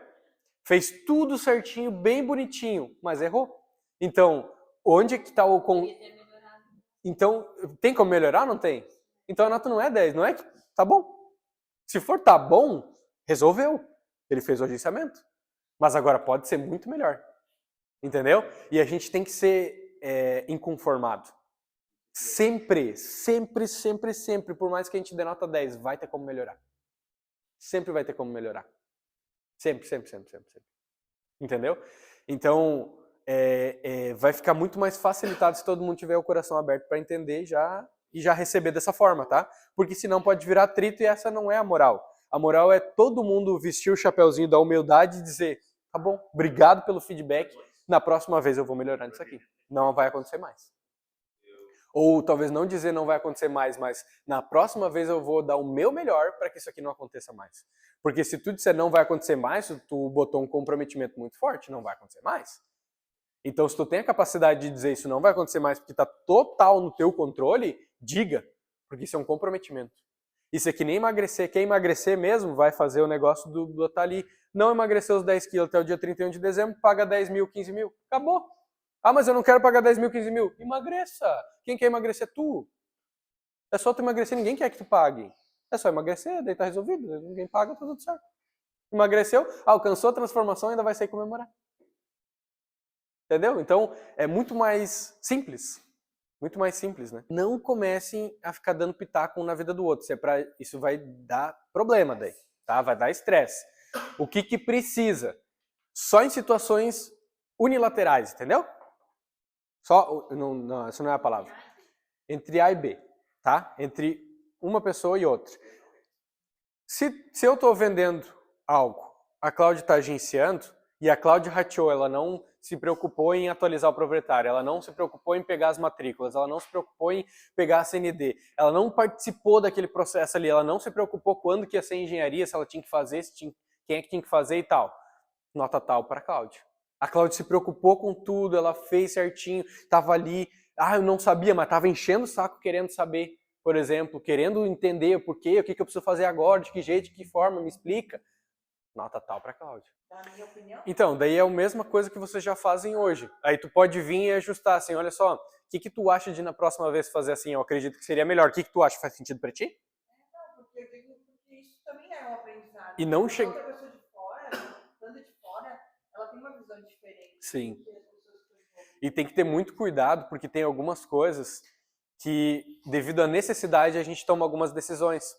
Fez tudo certinho, bem bonitinho, mas errou. Então, onde é que está o... Então, tem como melhorar ou não tem? Então a nota não é 10, não é que tá bom. Se for tá bom, resolveu. Ele fez o agenciamento. Mas agora pode ser muito melhor. Entendeu? E a gente tem que ser inconformado. Sempre, sempre, sempre, sempre, por mais que a gente dê nota 10, vai ter como melhorar. Sempre vai ter como melhorar. Sempre, sempre, sempre, sempre, sempre. Entendeu? Então, vai ficar muito mais facilitado se todo mundo tiver o coração aberto para entender e já receber dessa forma, tá? Porque senão pode virar atrito e essa não é a moral. A moral é todo mundo vestir o chapeuzinho da humildade e dizer, tá bom, obrigado pelo feedback, na próxima vez eu vou melhorar nisso aqui. Não vai acontecer mais. Ou talvez não dizer não vai acontecer mais, mas na próxima vez eu vou dar o meu melhor para que isso aqui não aconteça mais. Porque se tu disser não vai acontecer mais, tu botou um comprometimento muito forte, não vai acontecer mais. Então se tu tem a capacidade de dizer isso não vai acontecer mais porque está total no teu controle, diga, porque isso é um comprometimento. Isso é que nem emagrecer. Quem emagrecer mesmo vai fazer o negócio do botar ali, não emagrecer os 10 quilos até o dia 31 de dezembro, paga 10 mil, 15 mil, acabou. Ah, mas eu não quero pagar 10 mil, 15 mil. Emagreça. Quem quer emagrecer? Tu. É só tu emagrecer, ninguém quer que tu pague. É só emagrecer, daí tá resolvido. Ninguém paga, tá tudo certo. Emagreceu, alcançou a transformação, ainda vai sair comemorar. Entendeu? Então, é muito mais simples. Muito mais simples, né? Não comecem a ficar dando pitaco um na vida do outro. Isso vai dar problema daí, tá? Vai dar estresse. O que precisa? Só em situações unilaterais, entendeu? Só, não, essa não é a palavra. Entre A e B, tá? Entre uma pessoa e outra. Se eu estou vendendo algo, a Cláudia está agenciando, e a Cláudia rateou, ela não se preocupou em atualizar o proprietário, ela não se preocupou em pegar as matrículas, ela não se preocupou em pegar a CND, ela não participou daquele processo ali, ela não se preocupou quando que ia ser engenharia, se ela tinha que fazer, quem é que tinha que fazer e tal. Nota tal para a Cláudia. A Cláudia se preocupou com tudo, ela fez certinho, estava ali, eu não sabia, mas estava enchendo o saco querendo saber, por exemplo, querendo entender o porquê, o que eu preciso fazer agora, de que jeito, de que forma, me explica. Nota tal para a Cláudia. Na minha opinião? Então, daí é a mesma coisa que vocês já fazem hoje. Aí tu pode vir e ajustar assim, olha só, o que tu acha de na próxima vez fazer assim? Eu acredito que seria melhor. O que tu acha? Faz sentido para ti? Não, porque isso também é um aprendizado. E não chega. chega... Outra pessoa de fora, estando de fora, ela tem uma visão diferente. Sim. E tem que ter muito cuidado, porque tem algumas coisas que, devido à necessidade, a gente toma algumas decisões.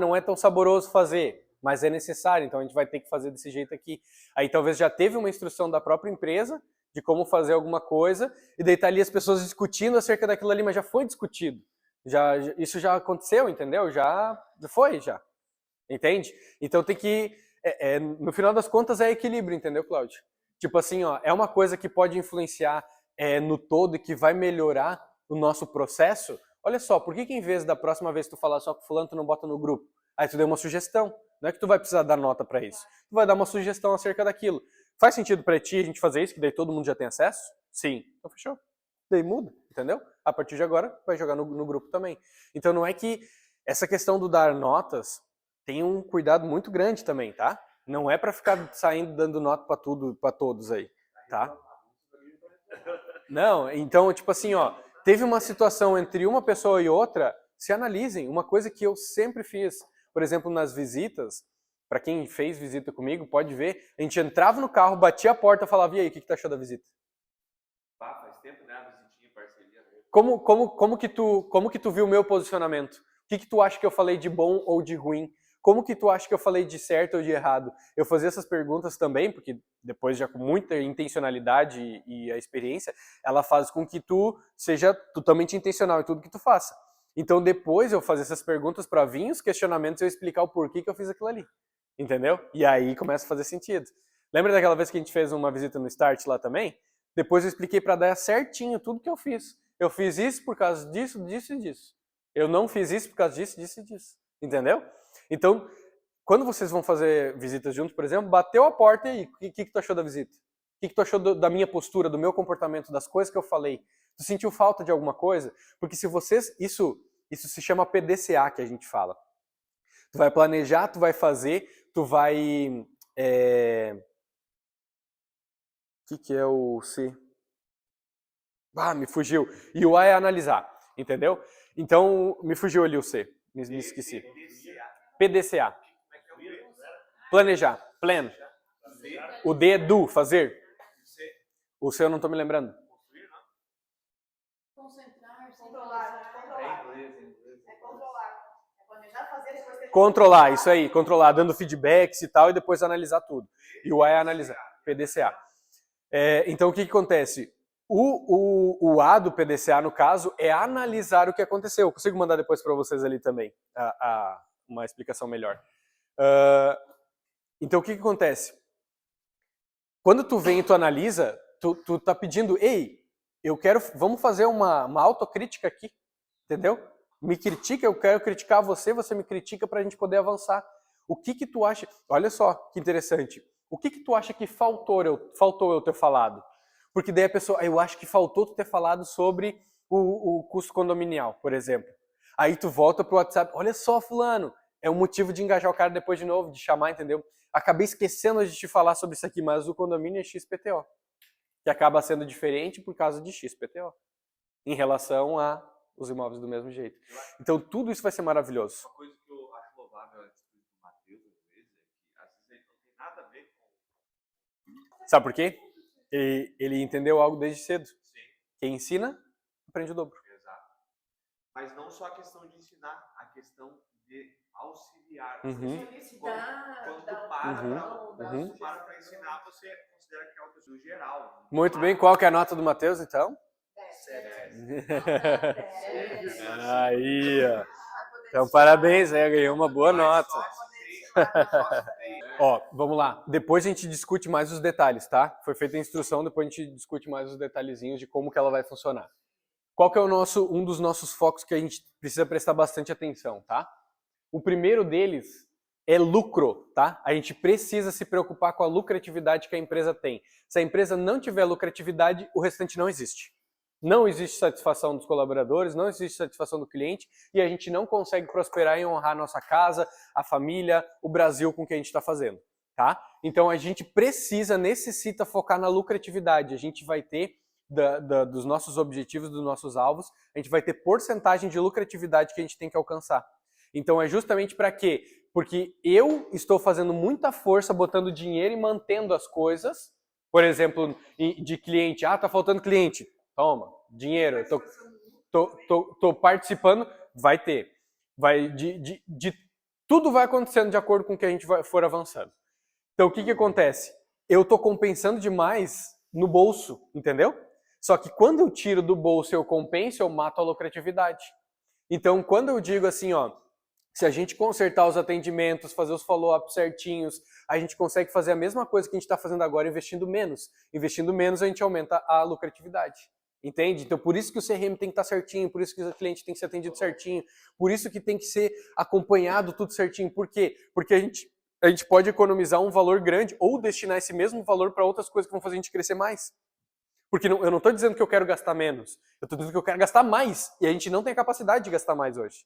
Não é tão saboroso fazer, mas é necessário, então a gente vai ter que fazer desse jeito aqui. Aí talvez já teve uma instrução da própria empresa de como fazer alguma coisa, e daí tá ali as pessoas discutindo acerca daquilo ali, mas já foi discutido. Isso já aconteceu, entendeu? Já foi, já. Entende? Então tem que... no final das contas é equilíbrio, entendeu, Cláudio? Tipo assim, ó, é uma coisa que pode influenciar no todo e que vai melhorar o nosso processo. Olha só, por que em vez da próxima vez tu falar só com fulano, tu não bota no grupo? Aí tu deu uma sugestão. Não é que tu vai precisar dar nota para isso. Tu vai dar uma sugestão acerca daquilo. Faz sentido para ti a gente fazer isso, que daí todo mundo já tem acesso? Sim. Então fechou. Daí muda, entendeu? A partir de agora, vai jogar no grupo também. Então não é que essa questão do dar notas tem um cuidado muito grande também, tá? Não é para ficar saindo dando nota para tudo, para todos aí, tá? Não, então, tipo assim, ó, teve uma situação entre uma pessoa e outra, se analisem. Uma coisa que eu sempre fiz, por exemplo, nas visitas, para quem fez visita comigo, pode ver, a gente entrava no carro, batia a porta, falava, e aí, o que tu achou da visita? Faz tempo, né? A visitinha, parceria. Como que tu viu o meu posicionamento? O que tu acha que eu falei de bom ou de ruim? Como que tu acha que eu falei de certo ou de errado? Eu fazia essas perguntas também, porque depois já com muita intencionalidade e a experiência, ela faz com que tu seja totalmente intencional em tudo que tu faça. Então depois eu fazia essas perguntas para vir os questionamentos e eu explicar o porquê que eu fiz aquilo ali. Entendeu? E aí começa a fazer sentido. Lembra daquela vez que a gente fez uma visita no Start lá também? Depois eu expliquei para dar certinho tudo que eu fiz. Eu fiz isso por causa disso, disso e disso. Eu não fiz isso por causa disso, disso e disso. Entendeu? Então, quando vocês vão fazer visitas juntos, por exemplo, bateu a porta e aí, o que tu achou da visita? O que tu achou da minha postura, do meu comportamento, das coisas que eu falei? Tu sentiu falta de alguma coisa? Porque se vocês... Isso se chama PDCA, que a gente fala. Tu vai planejar, tu vai fazer, tu vai... O que é o C? Me fugiu. E o A é analisar, entendeu? Então, me fugiu ali o C. Me esqueci. PDCA. Planejar. Plan. O D é do, fazer. O C eu não estou me lembrando. Concentrar, controlar. É controlar. É planejar, fazer, depois Controlar, isso aí. Controlar, dando feedbacks e tal, e depois analisar tudo. E o A é analisar. PDCA. Então, o que acontece? O A do PDCA, no caso, é analisar o que aconteceu. Eu consigo mandar depois para vocês ali também uma explicação melhor. Então, o que acontece? Quando tu vem e tu analisa, tu tá pedindo, ei, vamos fazer uma autocrítica aqui, entendeu? Me critica, eu quero criticar você, você me critica para a gente poder avançar. O que tu acha? Olha só que interessante. O que tu acha que faltou eu ter falado? Porque daí a pessoa, eu acho que faltou tu ter falado sobre o custo condominial, por exemplo. Aí tu volta pro WhatsApp, olha só, fulano, é um motivo de engajar o cara depois de novo, de chamar, entendeu? Acabei esquecendo de te falar sobre isso aqui, mas o condomínio é XPTO, que acaba sendo diferente por causa de XPTO, em relação a os imóveis do mesmo jeito. Então tudo isso vai ser maravilhoso. Uma coisa que eu acho louvável a atitude do Matheus, às vezes, é que às vezes ele não tem nada a ver com... Sabe por quê? Ele entendeu algo desde cedo. Sim. Quem ensina, aprende o dobro. Exato. Mas não só a questão de ensinar, a questão de auxiliar. Uhum. Quando tu para para ensinar, você considera que é uma pessoa geral. Muito bem, qual que é a nota do Matheus, então? 7. Aí, ó. Então, parabéns, ganhou uma boa nota. Ó, vamos lá. Depois a gente discute mais os detalhes, tá? Foi feita a instrução, depois a gente discute mais os detalhezinhos de como que ela vai funcionar. Qual que é um dos nossos focos que a gente precisa prestar bastante atenção, tá? O primeiro deles é lucro, tá? A gente precisa se preocupar com a lucratividade que a empresa tem. Se a empresa não tiver lucratividade, o restante não existe. Não existe satisfação dos colaboradores, não existe satisfação do cliente e a gente não consegue prosperar e honrar nossa casa, a família, o Brasil com o que a gente está fazendo, tá? Então a gente necessita focar na lucratividade. A gente vai ter, dos nossos objetivos, dos nossos alvos, a gente vai ter porcentagem de lucratividade que a gente tem que alcançar. Então é justamente para quê? Porque eu estou fazendo muita força, botando dinheiro e mantendo as coisas. Por exemplo, de cliente, tá faltando cliente. Toma, dinheiro, eu tô participando, vai ter. Tudo vai acontecendo de acordo com o que a gente for avançando. Então, o que acontece? Eu tô compensando demais no bolso, entendeu? Só que quando eu tiro do bolso e eu compenso, eu mato a lucratividade. Então, quando eu digo assim, ó, se a gente consertar os atendimentos, fazer os follow-ups certinhos, a gente consegue fazer a mesma coisa que a gente está fazendo agora investindo menos. Investindo menos, a gente aumenta a lucratividade. Entende? Então, por isso que o CRM tem que estar certinho, por isso que o cliente tem que ser atendido certinho, por isso que tem que ser acompanhado tudo certinho. Por quê? Porque a gente pode economizar um valor grande ou destinar esse mesmo valor para outras coisas que vão fazer a gente crescer mais. Porque eu não estou dizendo que eu quero gastar menos, eu estou dizendo que eu quero gastar mais. E a gente não tem a capacidade de gastar mais hoje.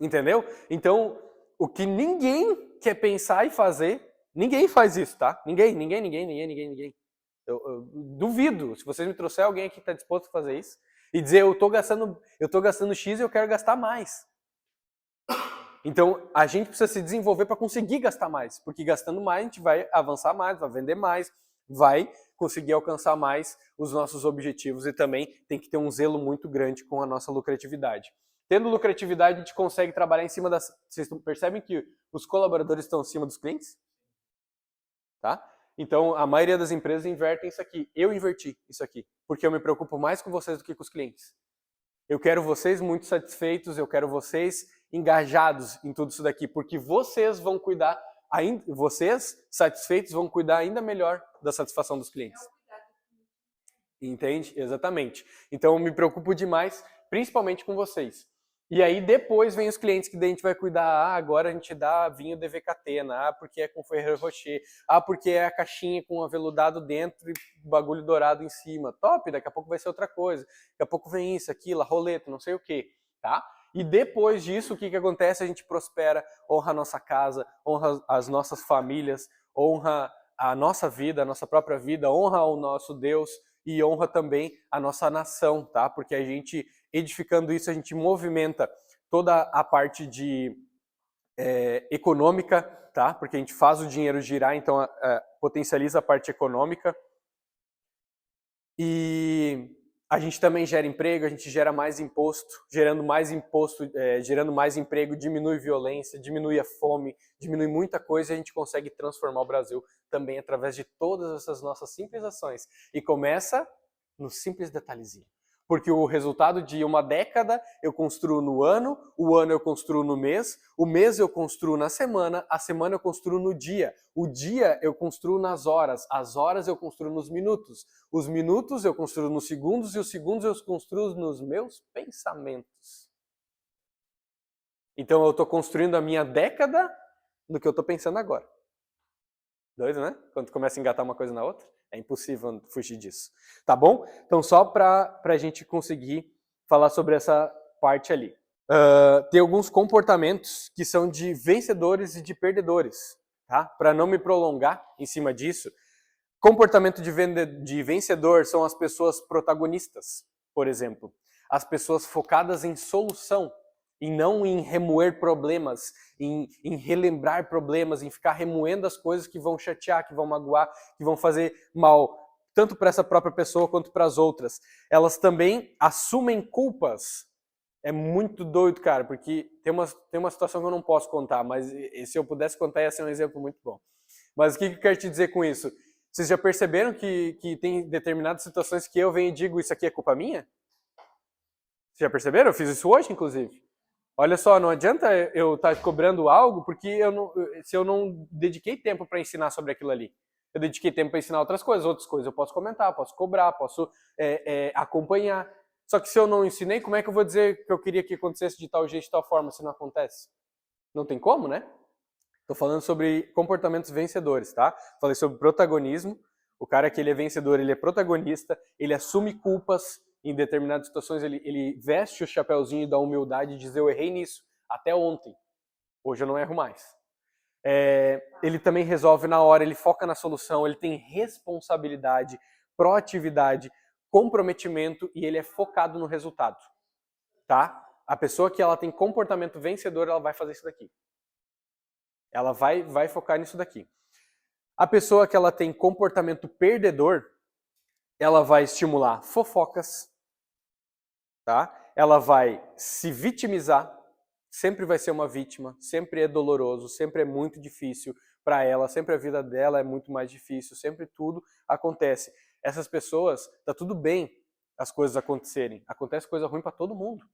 Entendeu? Então, o que ninguém quer pensar e fazer, ninguém faz isso, tá? Ninguém. Eu duvido, se vocês me trouxerem alguém aqui que está disposto a fazer isso, e dizer eu tô gastando X e eu quero gastar mais. Então, a gente precisa se desenvolver para conseguir gastar mais, porque gastando mais a gente vai avançar mais, vai vender mais, vai conseguir alcançar mais os nossos objetivos e também tem que ter um zelo muito grande com a nossa lucratividade. Tendo lucratividade, a gente consegue trabalhar em cima das... Vocês percebem que os colaboradores estão acima dos clientes? Tá? Então, a maioria das empresas invertem isso aqui. Eu inverti isso aqui, porque eu me preocupo mais com vocês do que com os clientes. Eu quero vocês muito satisfeitos, eu quero vocês engajados em tudo isso daqui, porque vocês vão cuidar, vocês satisfeitos vão cuidar ainda melhor da satisfação dos clientes. Entende? Exatamente. Então, eu me preocupo demais, principalmente com vocês. E aí depois vem os clientes que daí a gente vai cuidar, agora a gente dá vinho DV-Catena, porque é com Ferrero Rocher, porque é a caixinha com aveludado dentro e bagulho dourado em cima. Top, daqui a pouco vai ser outra coisa. Daqui a pouco vem isso, aquilo, roleta, não sei o quê, tá? E depois disso, o que acontece? A gente prospera, honra a nossa casa, honra as nossas famílias, honra a nossa vida, a nossa própria vida, honra o nosso Deus e honra também a nossa nação, tá? Porque a gente, edificando isso, a gente movimenta toda a parte de econômica, tá? Porque a gente faz o dinheiro girar, então potencializa a parte econômica. E a gente também gera emprego, a gente gera mais imposto, gerando mais emprego, diminui violência, diminui a fome, diminui muita coisa e a gente consegue transformar o Brasil também através de todas essas nossas simples ações. E começa no simples detalhezinho. Porque o resultado de uma década eu construo no ano, o ano eu construo no mês, o mês eu construo na semana, a semana eu construo no dia, o dia eu construo nas horas, as horas eu construo nos minutos, os minutos eu construo nos segundos e os segundos eu construo nos meus pensamentos. Então eu estou construindo a minha década no que eu estou pensando agora. Doido, né? Quando começa a engatar uma coisa na outra. É impossível fugir disso. Tá bom? Então, só para a gente conseguir falar sobre essa parte ali. Tem alguns comportamentos que são de vencedores e de perdedores. Tá? Para não me prolongar em cima disso, comportamento de vencedor são as pessoas protagonistas, por exemplo. As pessoas focadas em solução. E não em remoer problemas, em relembrar problemas, em ficar remoendo as coisas que vão chatear, que vão magoar, que vão fazer mal, tanto para essa própria pessoa quanto para as outras. Elas também assumem culpas. É muito doido, cara, porque tem uma situação que eu não posso contar, mas se eu pudesse contar ia ser um exemplo muito bom. Mas o que eu quero te dizer com isso? Vocês já perceberam que tem determinadas situações que eu venho e digo, isso aqui é culpa minha? Vocês já perceberam? Eu fiz isso hoje, inclusive. Olha só, não adianta eu estar cobrando algo porque se eu não dediquei tempo para ensinar sobre aquilo ali. Eu dediquei tempo para ensinar outras coisas eu posso comentar, posso cobrar, posso acompanhar. Só que se eu não ensinei, como é que eu vou dizer que eu queria que acontecesse de tal jeito, de tal forma, se não acontece? Não tem como, né? Estou falando sobre comportamentos vencedores, tá? Falei sobre protagonismo. O cara que ele é vencedor, ele é protagonista, ele assume culpas, em determinadas situações ele veste o chapéuzinho da humildade e diz, eu errei nisso, até ontem, hoje eu não erro mais. Ele também resolve na hora, ele foca na solução, ele tem responsabilidade, proatividade, comprometimento e ele é focado no resultado. Tá? A pessoa que ela tem comportamento vencedor, ela vai fazer isso daqui. Ela vai focar nisso daqui. A pessoa que ela tem comportamento perdedor, ela vai estimular fofocas, tá? Ela vai se vitimizar, sempre vai ser uma vítima, sempre é doloroso, sempre é muito difícil para ela, sempre a vida dela é muito mais difícil, sempre tudo acontece. essas pessoas, tá tudo bem as coisas acontecerem. Acontece coisa ruim para todo mundo.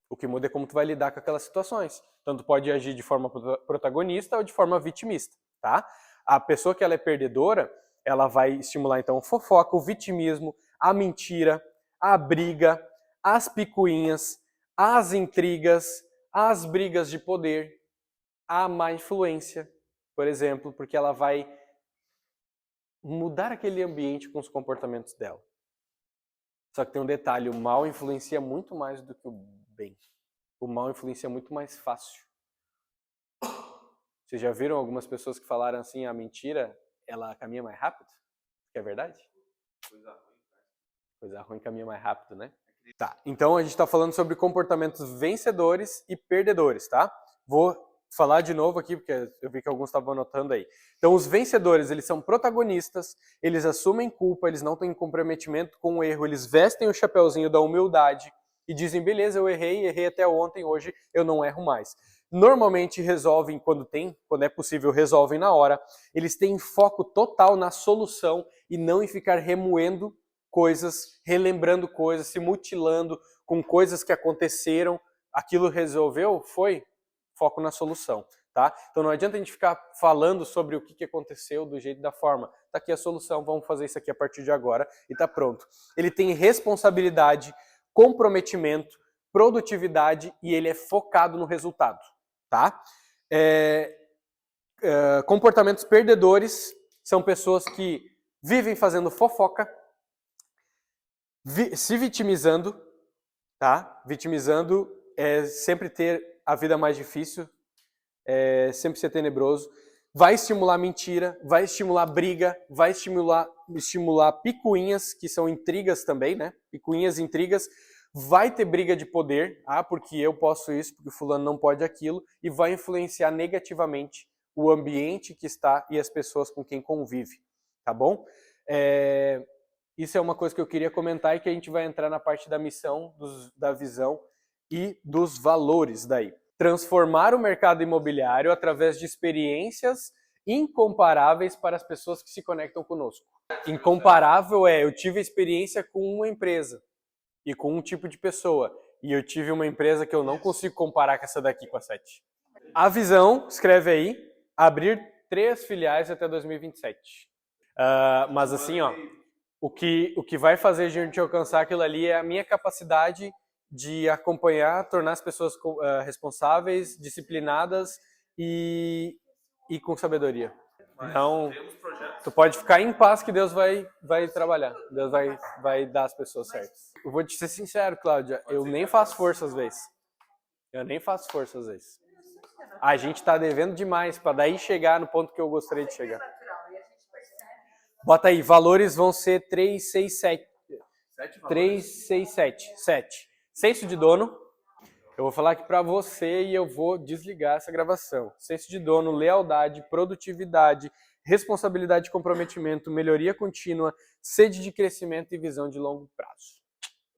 O que muda é como tu vai lidar com aquelas situações. Então tu pode agir de forma protagonista ou de forma vitimista, tá? A pessoa que ela é perdedora, ela vai estimular então a fofoca, o vitimismo, a mentira, a briga, as picuinhas, as intrigas, as brigas de poder, a má influência, por exemplo, porque ela vai mudar aquele ambiente com os comportamentos dela. Só que tem um detalhe, o mal influencia muito mais do que o bem. O mal influencia muito mais fácil. Vocês já viram algumas pessoas que falaram assim, a mentira, ela caminha mais rápido? Que é verdade? Coisa ruim caminha mais rápido, né? Tá, então a gente está falando sobre comportamentos vencedores e perdedores, tá? Vou falar de novo aqui, porque eu vi que alguns estavam anotando aí. Então os vencedores, eles são protagonistas, eles assumem culpa, eles não têm comprometimento com o erro, eles vestem o chapeuzinho da humildade e dizem, beleza, eu errei até ontem, hoje eu não erro mais. Normalmente resolvem quando é possível, resolvem na hora. Eles têm foco total na solução e não em ficar remoendo coisas, relembrando coisas, se mutilando com coisas que aconteceram. Aquilo resolveu? Foi? Foco na solução, tá? Então não adianta a gente ficar falando sobre o que aconteceu do jeito da forma. Tá aqui a solução, vamos fazer isso aqui a partir de agora e tá pronto. Ele tem responsabilidade, comprometimento, produtividade e ele é focado no resultado, tá? Comportamentos perdedores são pessoas que vivem fazendo fofoca, se vitimizando, tá? Vitimizando é sempre ter a vida mais difícil, sempre ser tenebroso. Vai estimular mentira, vai estimular briga, vai estimular picuinhas, que são intrigas também, né? Picuinhas, intrigas. Vai ter briga de poder, porque eu posso isso, porque fulano não pode aquilo, e vai influenciar negativamente o ambiente que está e as pessoas com quem convive, tá bom? Isso é uma coisa que eu queria comentar e que a gente vai entrar na parte da missão, da visão e dos valores daí. Transformar o mercado imobiliário através de experiências incomparáveis para as pessoas que se conectam conosco. Incomparável eu tive experiência com uma empresa e com um tipo de pessoa. E eu tive uma empresa que eu não consigo comparar com essa daqui, com a 7. A visão, escreve aí, abrir 3 filiais até 2027. Mas assim, o que vai fazer a gente alcançar aquilo ali é a minha capacidade de acompanhar, tornar as pessoas responsáveis, disciplinadas e com sabedoria. Então, tu pode ficar em paz que Deus vai trabalhar. Deus vai dar as pessoas certas. Eu vou te ser sincero, Cláudia, eu nem faço força às vezes. A gente tá devendo demais para daí chegar no ponto que eu gostaria de chegar. Bota aí, valores vão ser 3, 6, 7. 3, 6, 7. 7. Senso de dono. Eu vou falar aqui para você e eu vou desligar essa gravação. Senso de dono, lealdade, produtividade, responsabilidade e comprometimento, melhoria contínua, sede de crescimento e visão de longo prazo.